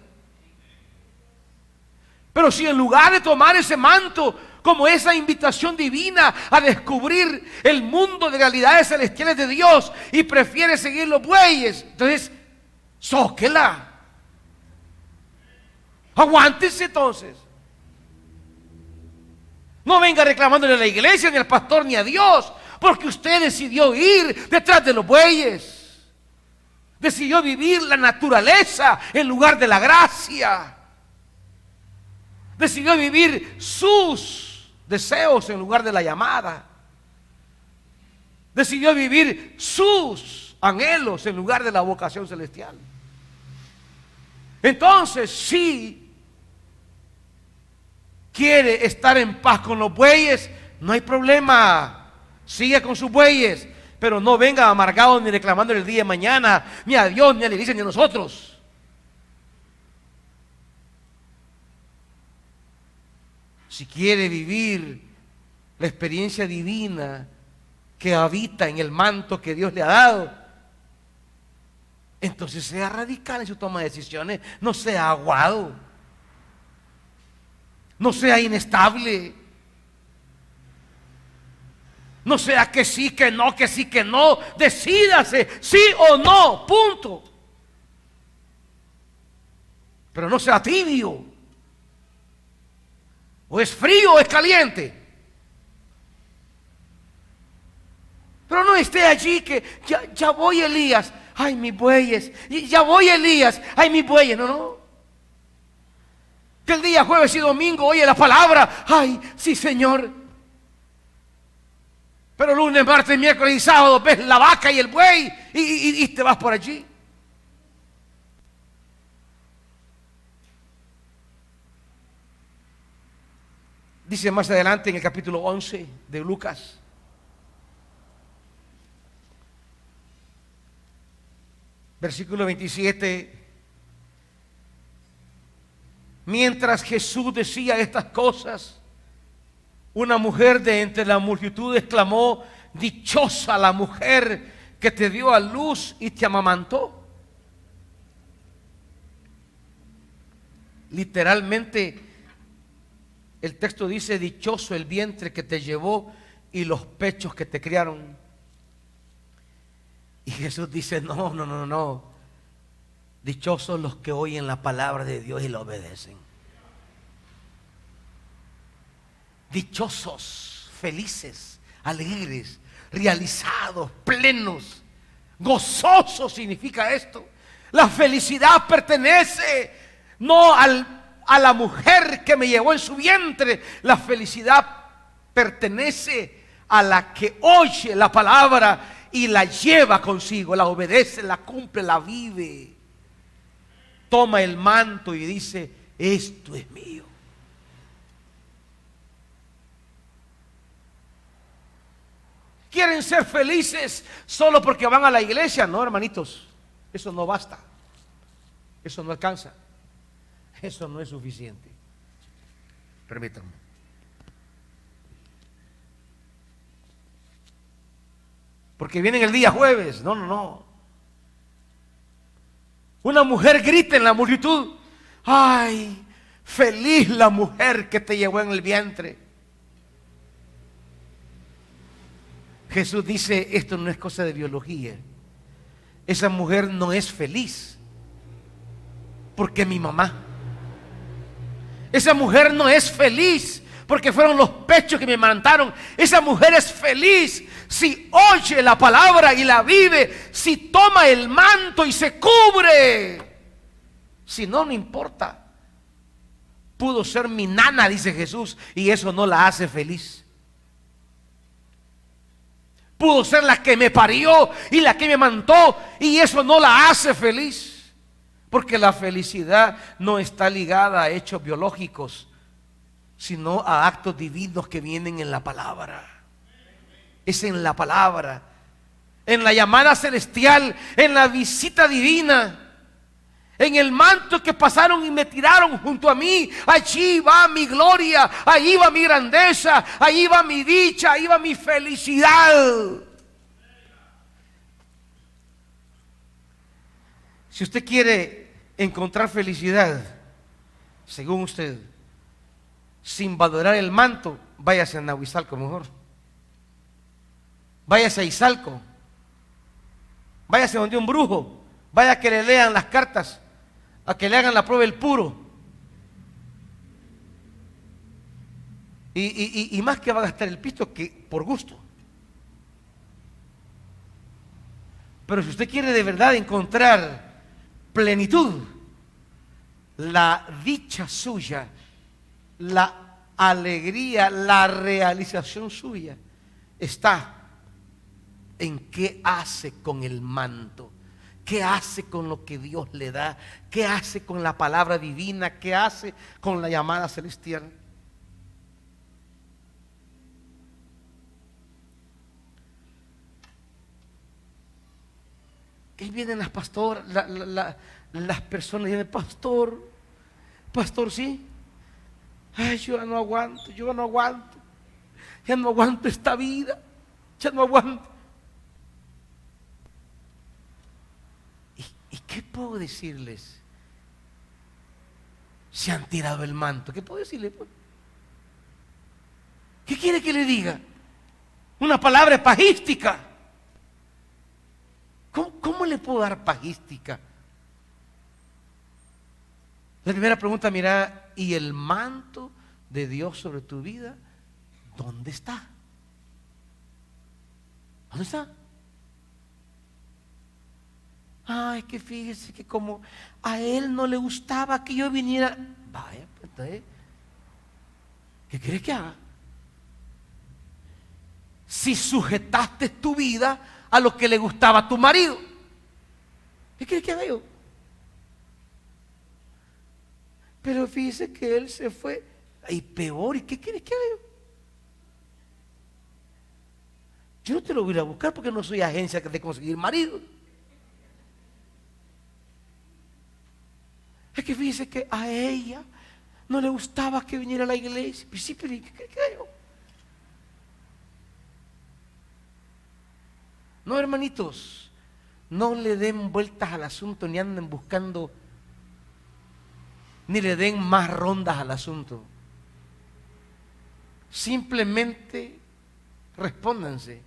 Pero si en lugar de tomar ese manto como esa invitación divina a descubrir el mundo de realidades celestiales de Dios y prefiere seguir los bueyes, entonces zóquela. Aguántese entonces. No venga reclamándole a la iglesia, ni al pastor, ni a Dios, porque usted decidió ir detrás de los bueyes. Decidió vivir la naturaleza en lugar de la gracia. Decidió vivir sus deseos en lugar de la llamada. Decidió vivir sus anhelos en lugar de la vocación celestial. Entonces, sí, quiere estar en paz con los bueyes, no hay problema, siga con sus bueyes, pero no venga amargado ni reclamando el día de mañana, ni a Dios, ni a la iglesia, ni a nosotros. si quiere vivir la experiencia divina que habita en el manto que Dios le ha dado, entonces sea radical en su toma de decisiones, no sea aguado, no sea inestable, no sea que sí, que no, que sí, que no, decídase, sí o no, punto. Pero no sea tibio, o es frío o es caliente. Pero no esté allí que ya voy, Elías, ay mis bueyes, y ya voy, Elías, ay mis bueyes. No, no. Que el día jueves y domingo oye la palabra, ay, sí Señor. Pero lunes, martes, miércoles y sábado ves la vaca y el buey y te vas por allí. Dice más adelante en el capítulo 11 de Lucas: versículo 27. Mientras Jesús decía estas cosas, una mujer de entre la multitud exclamó: dichosa la mujer que te dio a luz y te amamantó. Literalmente el texto dice: dichoso el vientre que te llevó y los pechos que te criaron. Y Jesús dice: no, no, no, no. Dichosos los que oyen la palabra de Dios y la obedecen. Dichosos, felices, alegres, realizados, plenos, gozosos significa esto. La felicidad pertenece no a la mujer que me llevó en su vientre. La felicidad pertenece a la que oye la palabra y la lleva consigo, la obedece, la cumple, la vive. Toma el manto y dice: esto es mío. ¿Quieren ser felices solo porque van a la iglesia? No, hermanitos, eso no basta. Eso no alcanza. Eso no es suficiente. Permítanme. Porque viene el día jueves. No, no, no. Una mujer grita en la multitud: ay, feliz la mujer que te llevó en el vientre. Jesús dice: esto no es cosa de biología. Esa mujer no es feliz porque mi mamá. Esa mujer no es feliz porque fueron los pechos que me amamantaron. Esa mujer es feliz si oye la palabra y la vive, si toma el manto y se cubre. Si no, no importa. Pudo ser mi nana, dice Jesús, y eso no la hace feliz. Pudo ser la que me parió y la que me amamantó, y eso no la hace feliz. Porque la felicidad no está ligada a hechos biológicos, sino a actos divinos que vienen en la palabra. Es en la palabra, en la llamada celestial, en la visita divina, en el manto que pasaron y me tiraron junto a mí. Allí va mi gloria, allí va mi grandeza, allí va mi dicha, allí va mi felicidad. Si usted quiere encontrar felicidad, según usted, sin valorar el manto, váyase a Nahuizalco mejor. Váyase a Izalco. Váyase donde un brujo. Vaya a que le lean las cartas, a que le hagan la prueba del puro. Y más que va a gastar el pisto que por gusto. Pero si usted quiere de verdad encontrar plenitud, la dicha suya, la alegría, la realización suya está en qué hace con el manto, qué hace con lo que Dios le da, qué hace con la palabra divina, qué hace con la llamada celestial. Y vienen las pastoras, las personas y dicen: pastor, sí, Ay, yo ya no aguanto, yo ya no aguanto. Ya no aguanto esta vida. Ya no aguanto. ¿Y qué puedo decirles? Se han tirado el manto. ¿Qué puedo decirles, pues? ¿Qué quiere que le diga? Una palabra pajística. ¿Cómo le puedo dar pajística? La primera pregunta, mira, ¿y el manto de Dios sobre tu vida? ¿Dónde está? ¿Dónde está? Ay, que fíjese que como a él no le gustaba que yo viniera. Vaya, pues entonces, ¿qué quieres que haga? Si sujetaste tu vida a lo que le gustaba a tu marido, ¿qué quieres que haga yo? Pero fíjese que él se fue. Y peor, ¿y qué quieres que haga yo? Yo no te lo voy a ir a buscar porque no soy agencia de conseguir marido. Es que fíjese que a ella no le gustaba que viniera a la iglesia. Sí, pero ¿qué quieres que haga yo? No, hermanitos, no le den vueltas al asunto, ni anden buscando, ni le den más rondas al asunto. Simplemente respóndanse.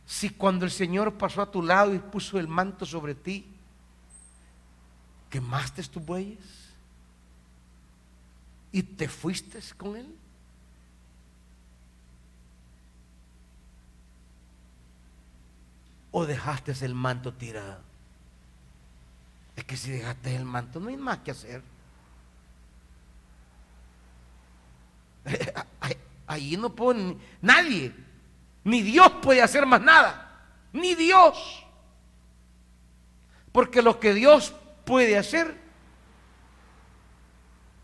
Si cuando el Señor pasó a tu lado y puso el manto sobre ti, quemaste tus bueyes y te fuiste con Él. ¿O dejaste el manto tirado? Es que si dejaste el manto no hay más que hacer. Allí no puede nadie, ni Dios puede hacer más nada, ni Dios. Porque lo que Dios puede hacer,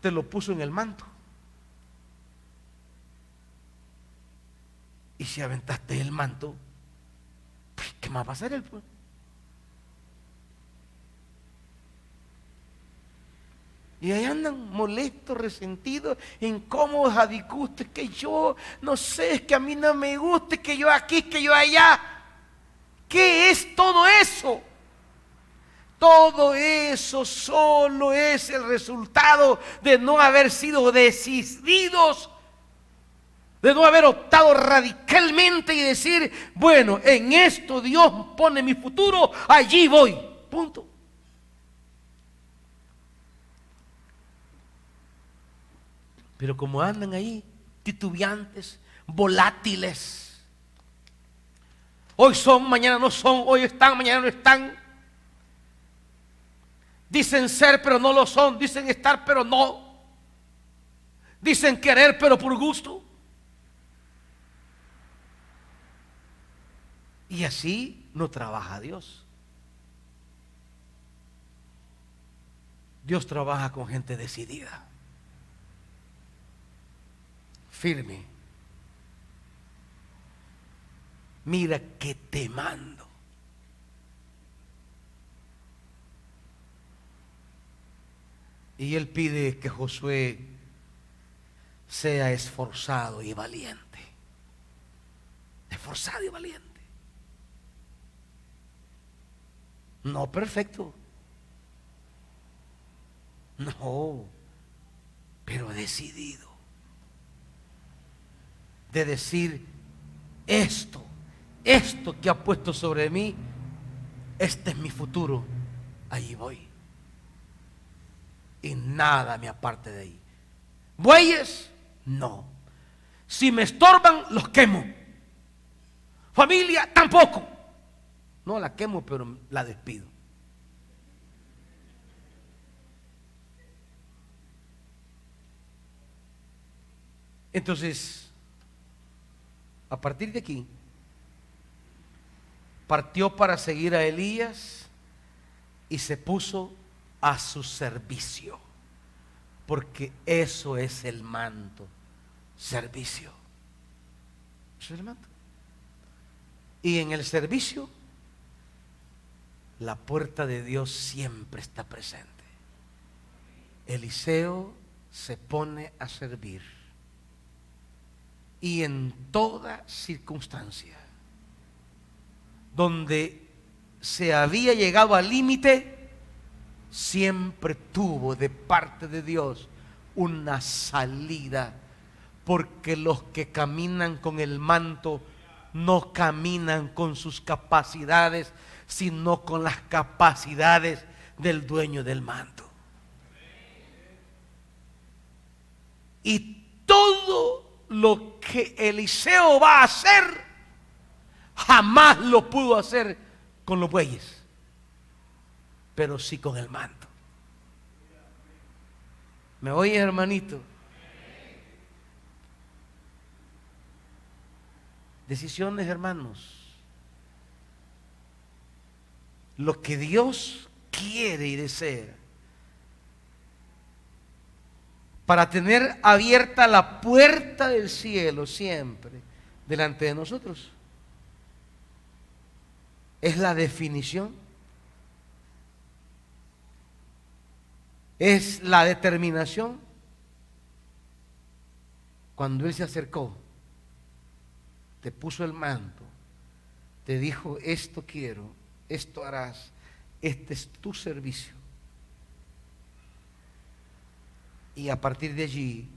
te lo puso en el manto. Y si aventaste el manto, ¿qué más va a hacer él? Pues? Y ahí andan molestos, resentidos, incómodos, a disgusto. Es que yo no sé, es que a mí no me gusta, es que yo aquí, es que yo allá. ¿Qué es todo eso? Todo eso solo es el resultado de no haber sido decididos, de no haber optado radicalmente y decir, bueno, en esto Dios pone mi futuro, allí voy, punto. Pero como andan ahí, titubeantes, volátiles, hoy son, mañana no son, hoy están, mañana no están, dicen ser pero no lo son, dicen estar pero no, dicen querer pero por gusto. Y así no trabaja Dios. Dios trabaja con gente decidida, firme. Mira que te mando. Y él pide que Josué sea esforzado y valiente. Esforzado y valiente. No perfecto. No, pero decidido. De decir, esto que ha puesto sobre mí, este es mi futuro, allí voy. Y nada me aparte de ahí. Bueyes, no. Si me estorban, los quemo. Familia, tampoco. No la quemo, pero la despido. Entonces, a partir de aquí, partió para seguir a Elías y se puso a su servicio, porque eso es el manto, servicio. Eso es el manto. Y en el servicio, la puerta de Dios siempre está presente. Eliseo se pone a servir. Y en toda circunstancia donde se había llegado al límite, siempre tuvo de parte de Dios una salida, porque los que caminan con el manto no caminan con sus capacidades, sino con las capacidades del dueño del manto. Y todo lo que Eliseo va a hacer, jamás lo pudo hacer con los bueyes, pero sí con el manto. ¿Me oye, hermanito? Decisiones, hermanos. Lo que Dios quiere y desea para tener abierta la puerta del cielo siempre delante de nosotros es la definición, es la determinación. Cuando Él se acercó, te puso el manto, te dijo: esto quiero, esto harás, este es tu servicio. Y a partir de allí,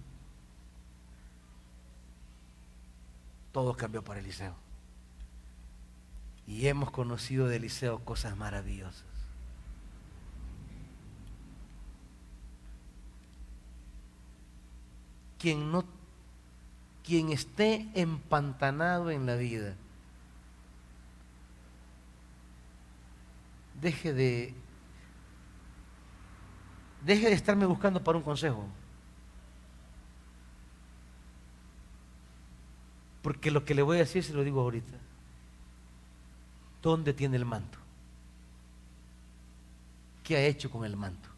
todo cambió para Eliseo. Y hemos conocido de Eliseo cosas maravillosas. Quien esté empantanado en la vida, deje de estarme buscando para un consejo, porque lo que le voy a decir se lo digo ahorita. ¿Dónde tiene el manto? ¿Qué ha hecho con el manto?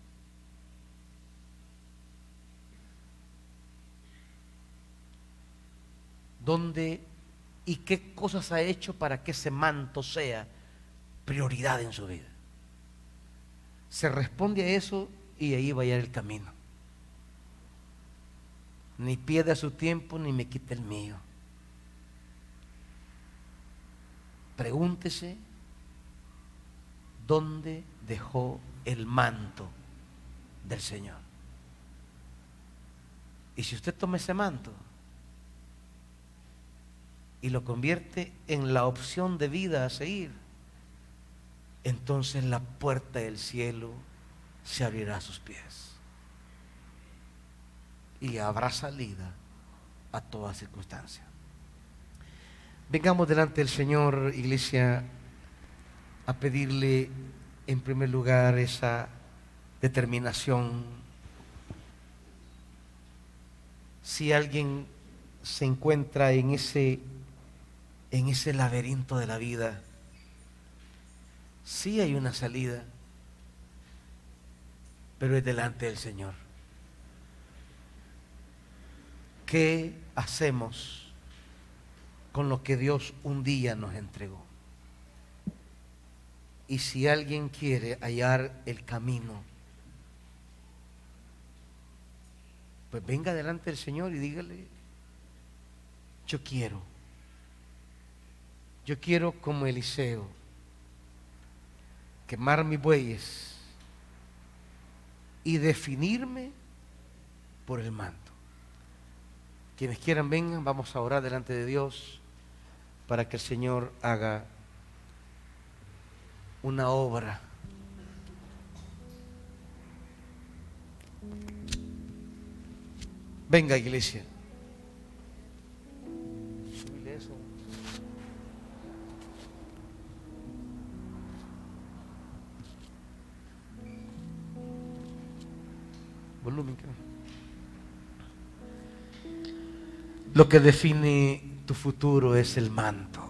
¿Dónde y qué cosas ha hecho para que ese manto sea prioridad en su vida? Se responde a eso y ahí va a ir el camino. Ni pierda su tiempo ni me quite el mío. Pregúntese: ¿dónde dejó el manto del Señor? Y si usted toma ese manto y lo convierte en la opción de vida a seguir, entonces la puerta del cielo se abrirá a sus pies y habrá salida a toda circunstancia. Vengamos delante del Señor, iglesia, a pedirle en primer lugar esa determinación. Si alguien se encuentra en ese laberinto de la vida, sí hay una salida, pero es delante del Señor. ¿Qué hacemos con lo que Dios un día nos entregó? Y si alguien quiere hallar el camino, pues venga delante del Señor y dígale: yo quiero como Eliseo quemar mis bueyes y definirme por el manto. Quienes quieran vengan, vamos a orar delante de Dios para que el Señor haga una obra. Venga, iglesia. Súbile eso. Volumen, creo. Lo que define tu futuro es el manto.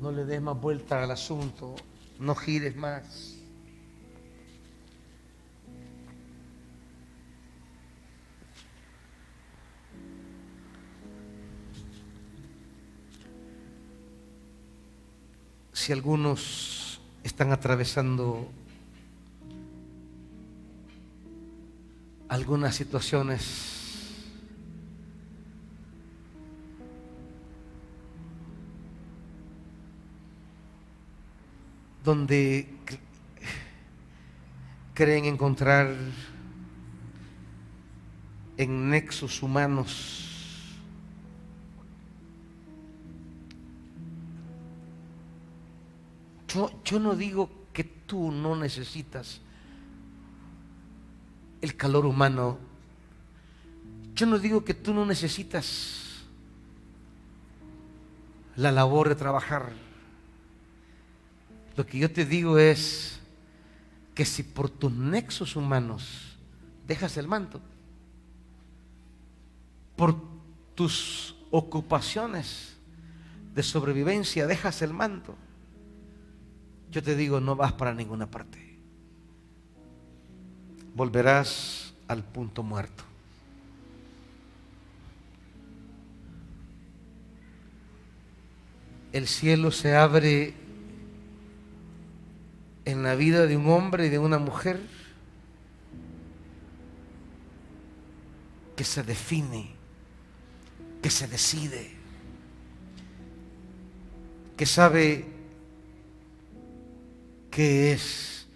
No le des más vuelta al asunto, no gires más. Si algunos están atravesando algunas situaciones donde creen encontrar en nexos humanos yo no digo que tú no necesitas el calor humano. Yo no digo que tú no necesitas la labor de trabajar. Lo que yo te digo es que si por tus nexos humanos dejas el manto, por tus ocupaciones de sobrevivencia dejas el manto, yo te digo, no vas para ninguna parte. Volverás al punto muerto. El cielo se abre en la vida de un hombre y de una mujer que se define, que se decide, que sabe qué es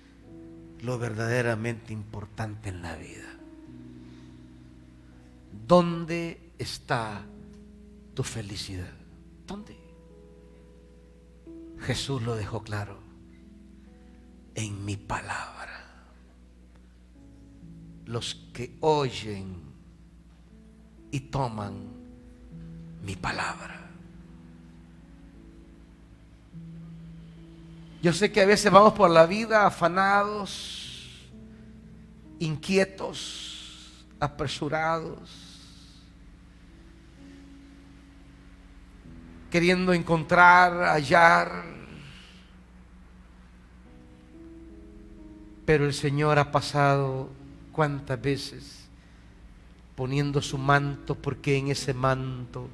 lo verdaderamente importante en la vida. ¿Dónde está tu felicidad? ¿Dónde? Jesús lo dejó claro: en mi palabra. Los que oyen y toman mi palabra. Yo sé que a veces vamos por la vida afanados, inquietos, apresurados, queriendo encontrar, hallar. Pero el Señor ha pasado cuántas veces poniendo su manto, porque en ese manto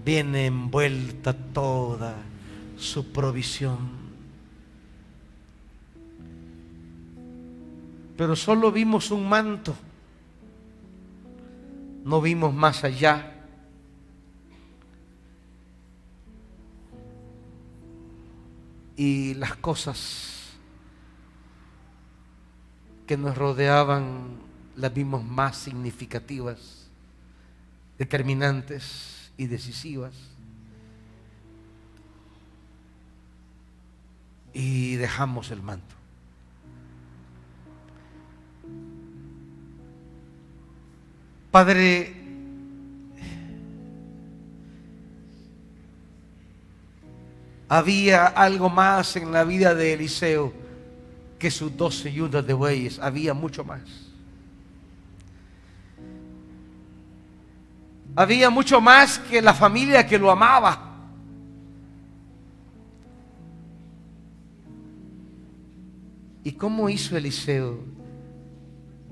viene envuelta toda su provisión. Pero solo vimos un manto, no vimos más allá. Y las cosas que nos rodeaban las vimos más significativas, determinantes y decisivas. Y dejamos el manto. Padre, había algo más en la vida de Eliseo que sus 12 yuntas de bueyes. Había mucho más. Había mucho más que la familia que lo amaba. ¿Y cómo hizo Eliseo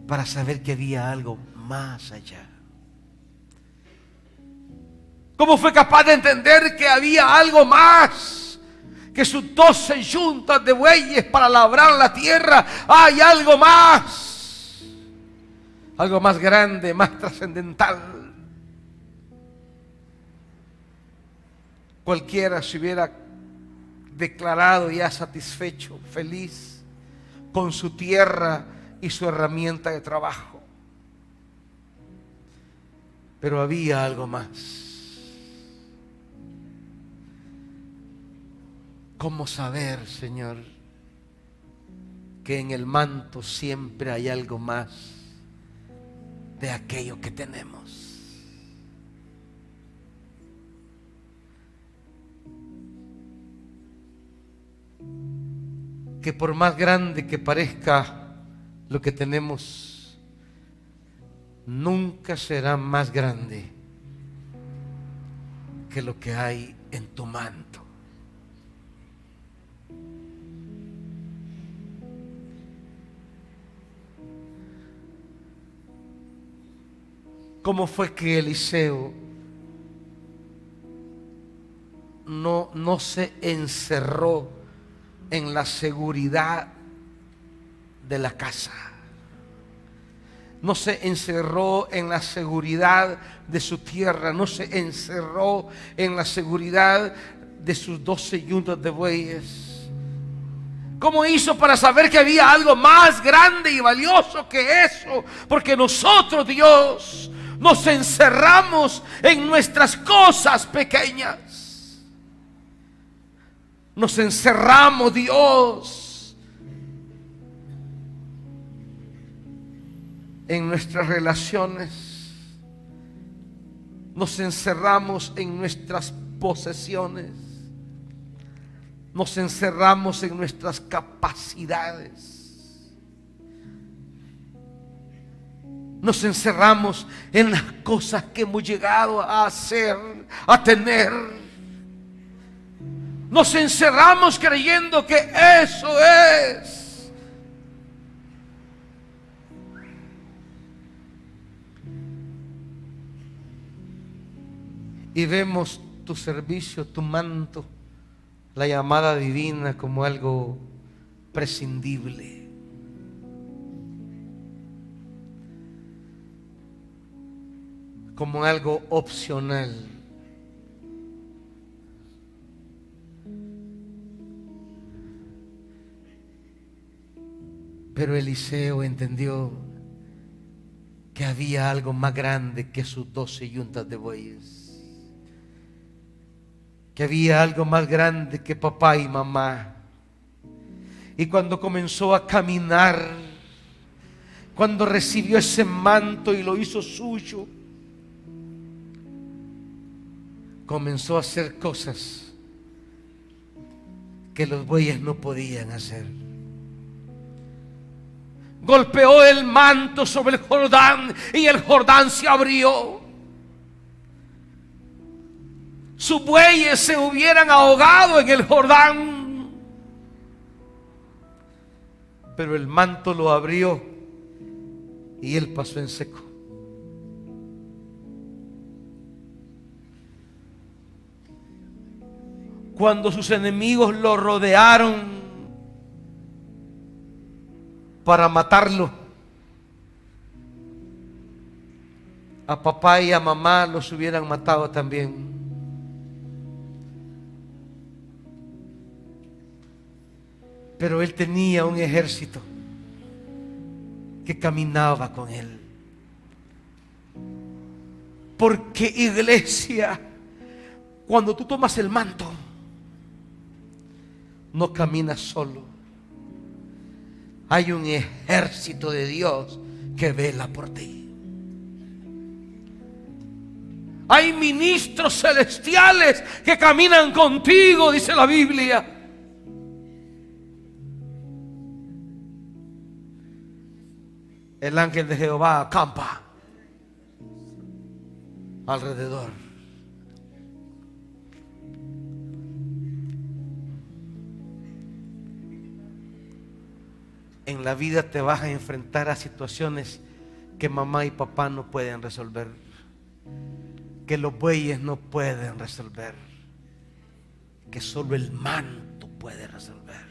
para saber que había algo más allá? ¿Cómo fue capaz de entender que había algo más que sus 12 yuntas de bueyes para labrar la tierra? Hay algo más grande, más trascendental. Cualquiera se hubiera declarado ya satisfecho, feliz con su tierra y su herramienta de trabajo. Pero había algo más. ¿Cómo saber, Señor, que en el manto siempre hay algo más de aquello que tenemos? Que por más grande que parezca lo que tenemos, nunca será más grande que lo que hay en tu manto. ¿Cómo fue que Eliseo no se encerró en la seguridad de la casa? no se encerró en la seguridad de su tierra, no se encerró en la seguridad de sus 12 yuntas de bueyes. ¿Cómo hizo para saber que había algo más grande y valioso que eso? Porque nosotros, Dios, nos encerramos en nuestras cosas pequeñas. Nos encerramos, Dios, en nuestras relaciones. Nos encerramos en nuestras posesiones. Nos encerramos en nuestras capacidades. Nos encerramos en las cosas que hemos llegado a hacer, a tener. Nos encerramos creyendo que eso es. Y vemos tu servicio, tu manto, la llamada divina como algo prescindible. Como algo opcional. Pero Eliseo entendió que había algo más grande que sus 12 yuntas de bueyes. Que había algo más grande que papá y mamá. Y cuando comenzó a caminar, cuando recibió ese manto y lo hizo suyo, comenzó a hacer cosas que los bueyes no podían hacer. Golpeó el manto sobre el Jordán y el Jordán se abrió. Sus bueyes se hubieran ahogado en el Jordán, pero el manto lo abrió y él pasó en seco. Cuando sus enemigos lo rodearon para matarlo, a papá y a mamá los hubieran matado también. Pero él tenía un ejército que caminaba con él. Porque, iglesia, cuando tú tomas el manto, no caminas solo. Hay un ejército de Dios que vela por ti. Hay ministros celestiales que caminan contigo, dice la Biblia. El ángel de Jehová acampa alrededor. En la vida te vas a enfrentar a situaciones que mamá y papá no pueden resolver, que los bueyes no pueden resolver, que solo el manto puede resolver.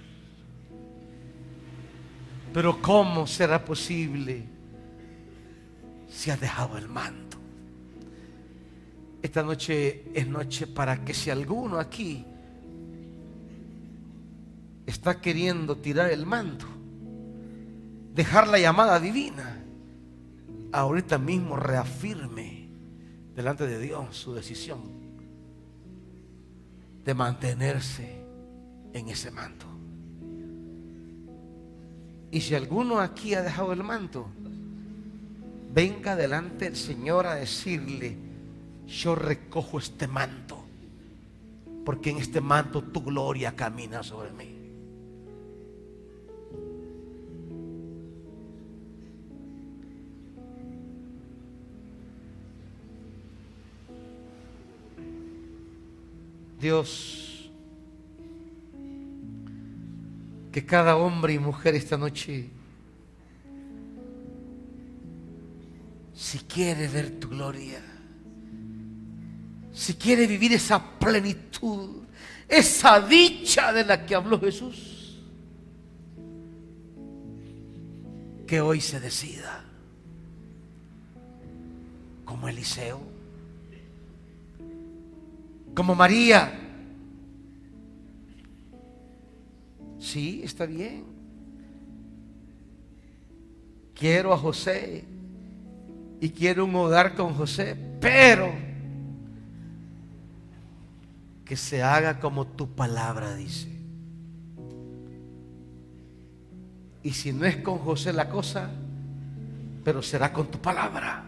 Pero ¿cómo será posible si has dejado el manto? Esta noche es noche para que si alguno aquí está queriendo tirar el manto, dejar la llamada divina, ahorita mismo reafirme delante de Dios su decisión de mantenerse en ese manto. Y si alguno aquí ha dejado el manto, venga delante del Señor a decirle: yo recojo este manto, porque en este manto tu gloria camina sobre mí. Dios, que cada hombre y mujer esta noche, si quiere ver tu gloria, si quiere vivir esa plenitud, esa dicha de la que habló Jesús, que hoy se decida como Eliseo, como María. Sí, está bien. Quiero a José y quiero un hogar con José, pero que se haga como tu palabra dice. Y si no es con José la cosa, pero será con tu palabra.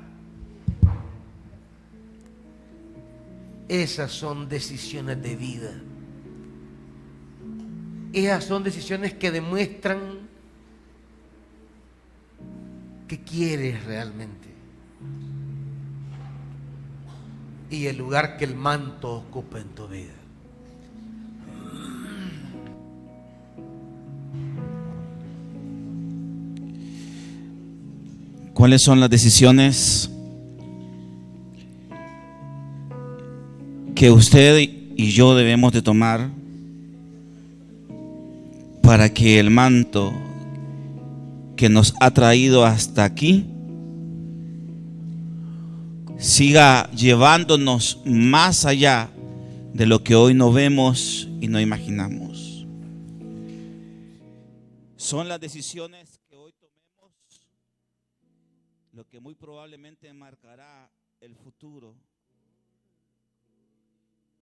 Esas son decisiones de vida. Esas son decisiones que demuestran que quieres realmente y el lugar que el manto ocupa en tu vida. ¿Cuáles son las decisiones que usted y yo debemos de tomar para que el manto que nos ha traído hasta aquí siga llevándonos más allá de lo que hoy no vemos y no imaginamos? Son las decisiones que hoy tomemos lo que muy probablemente marcará el futuro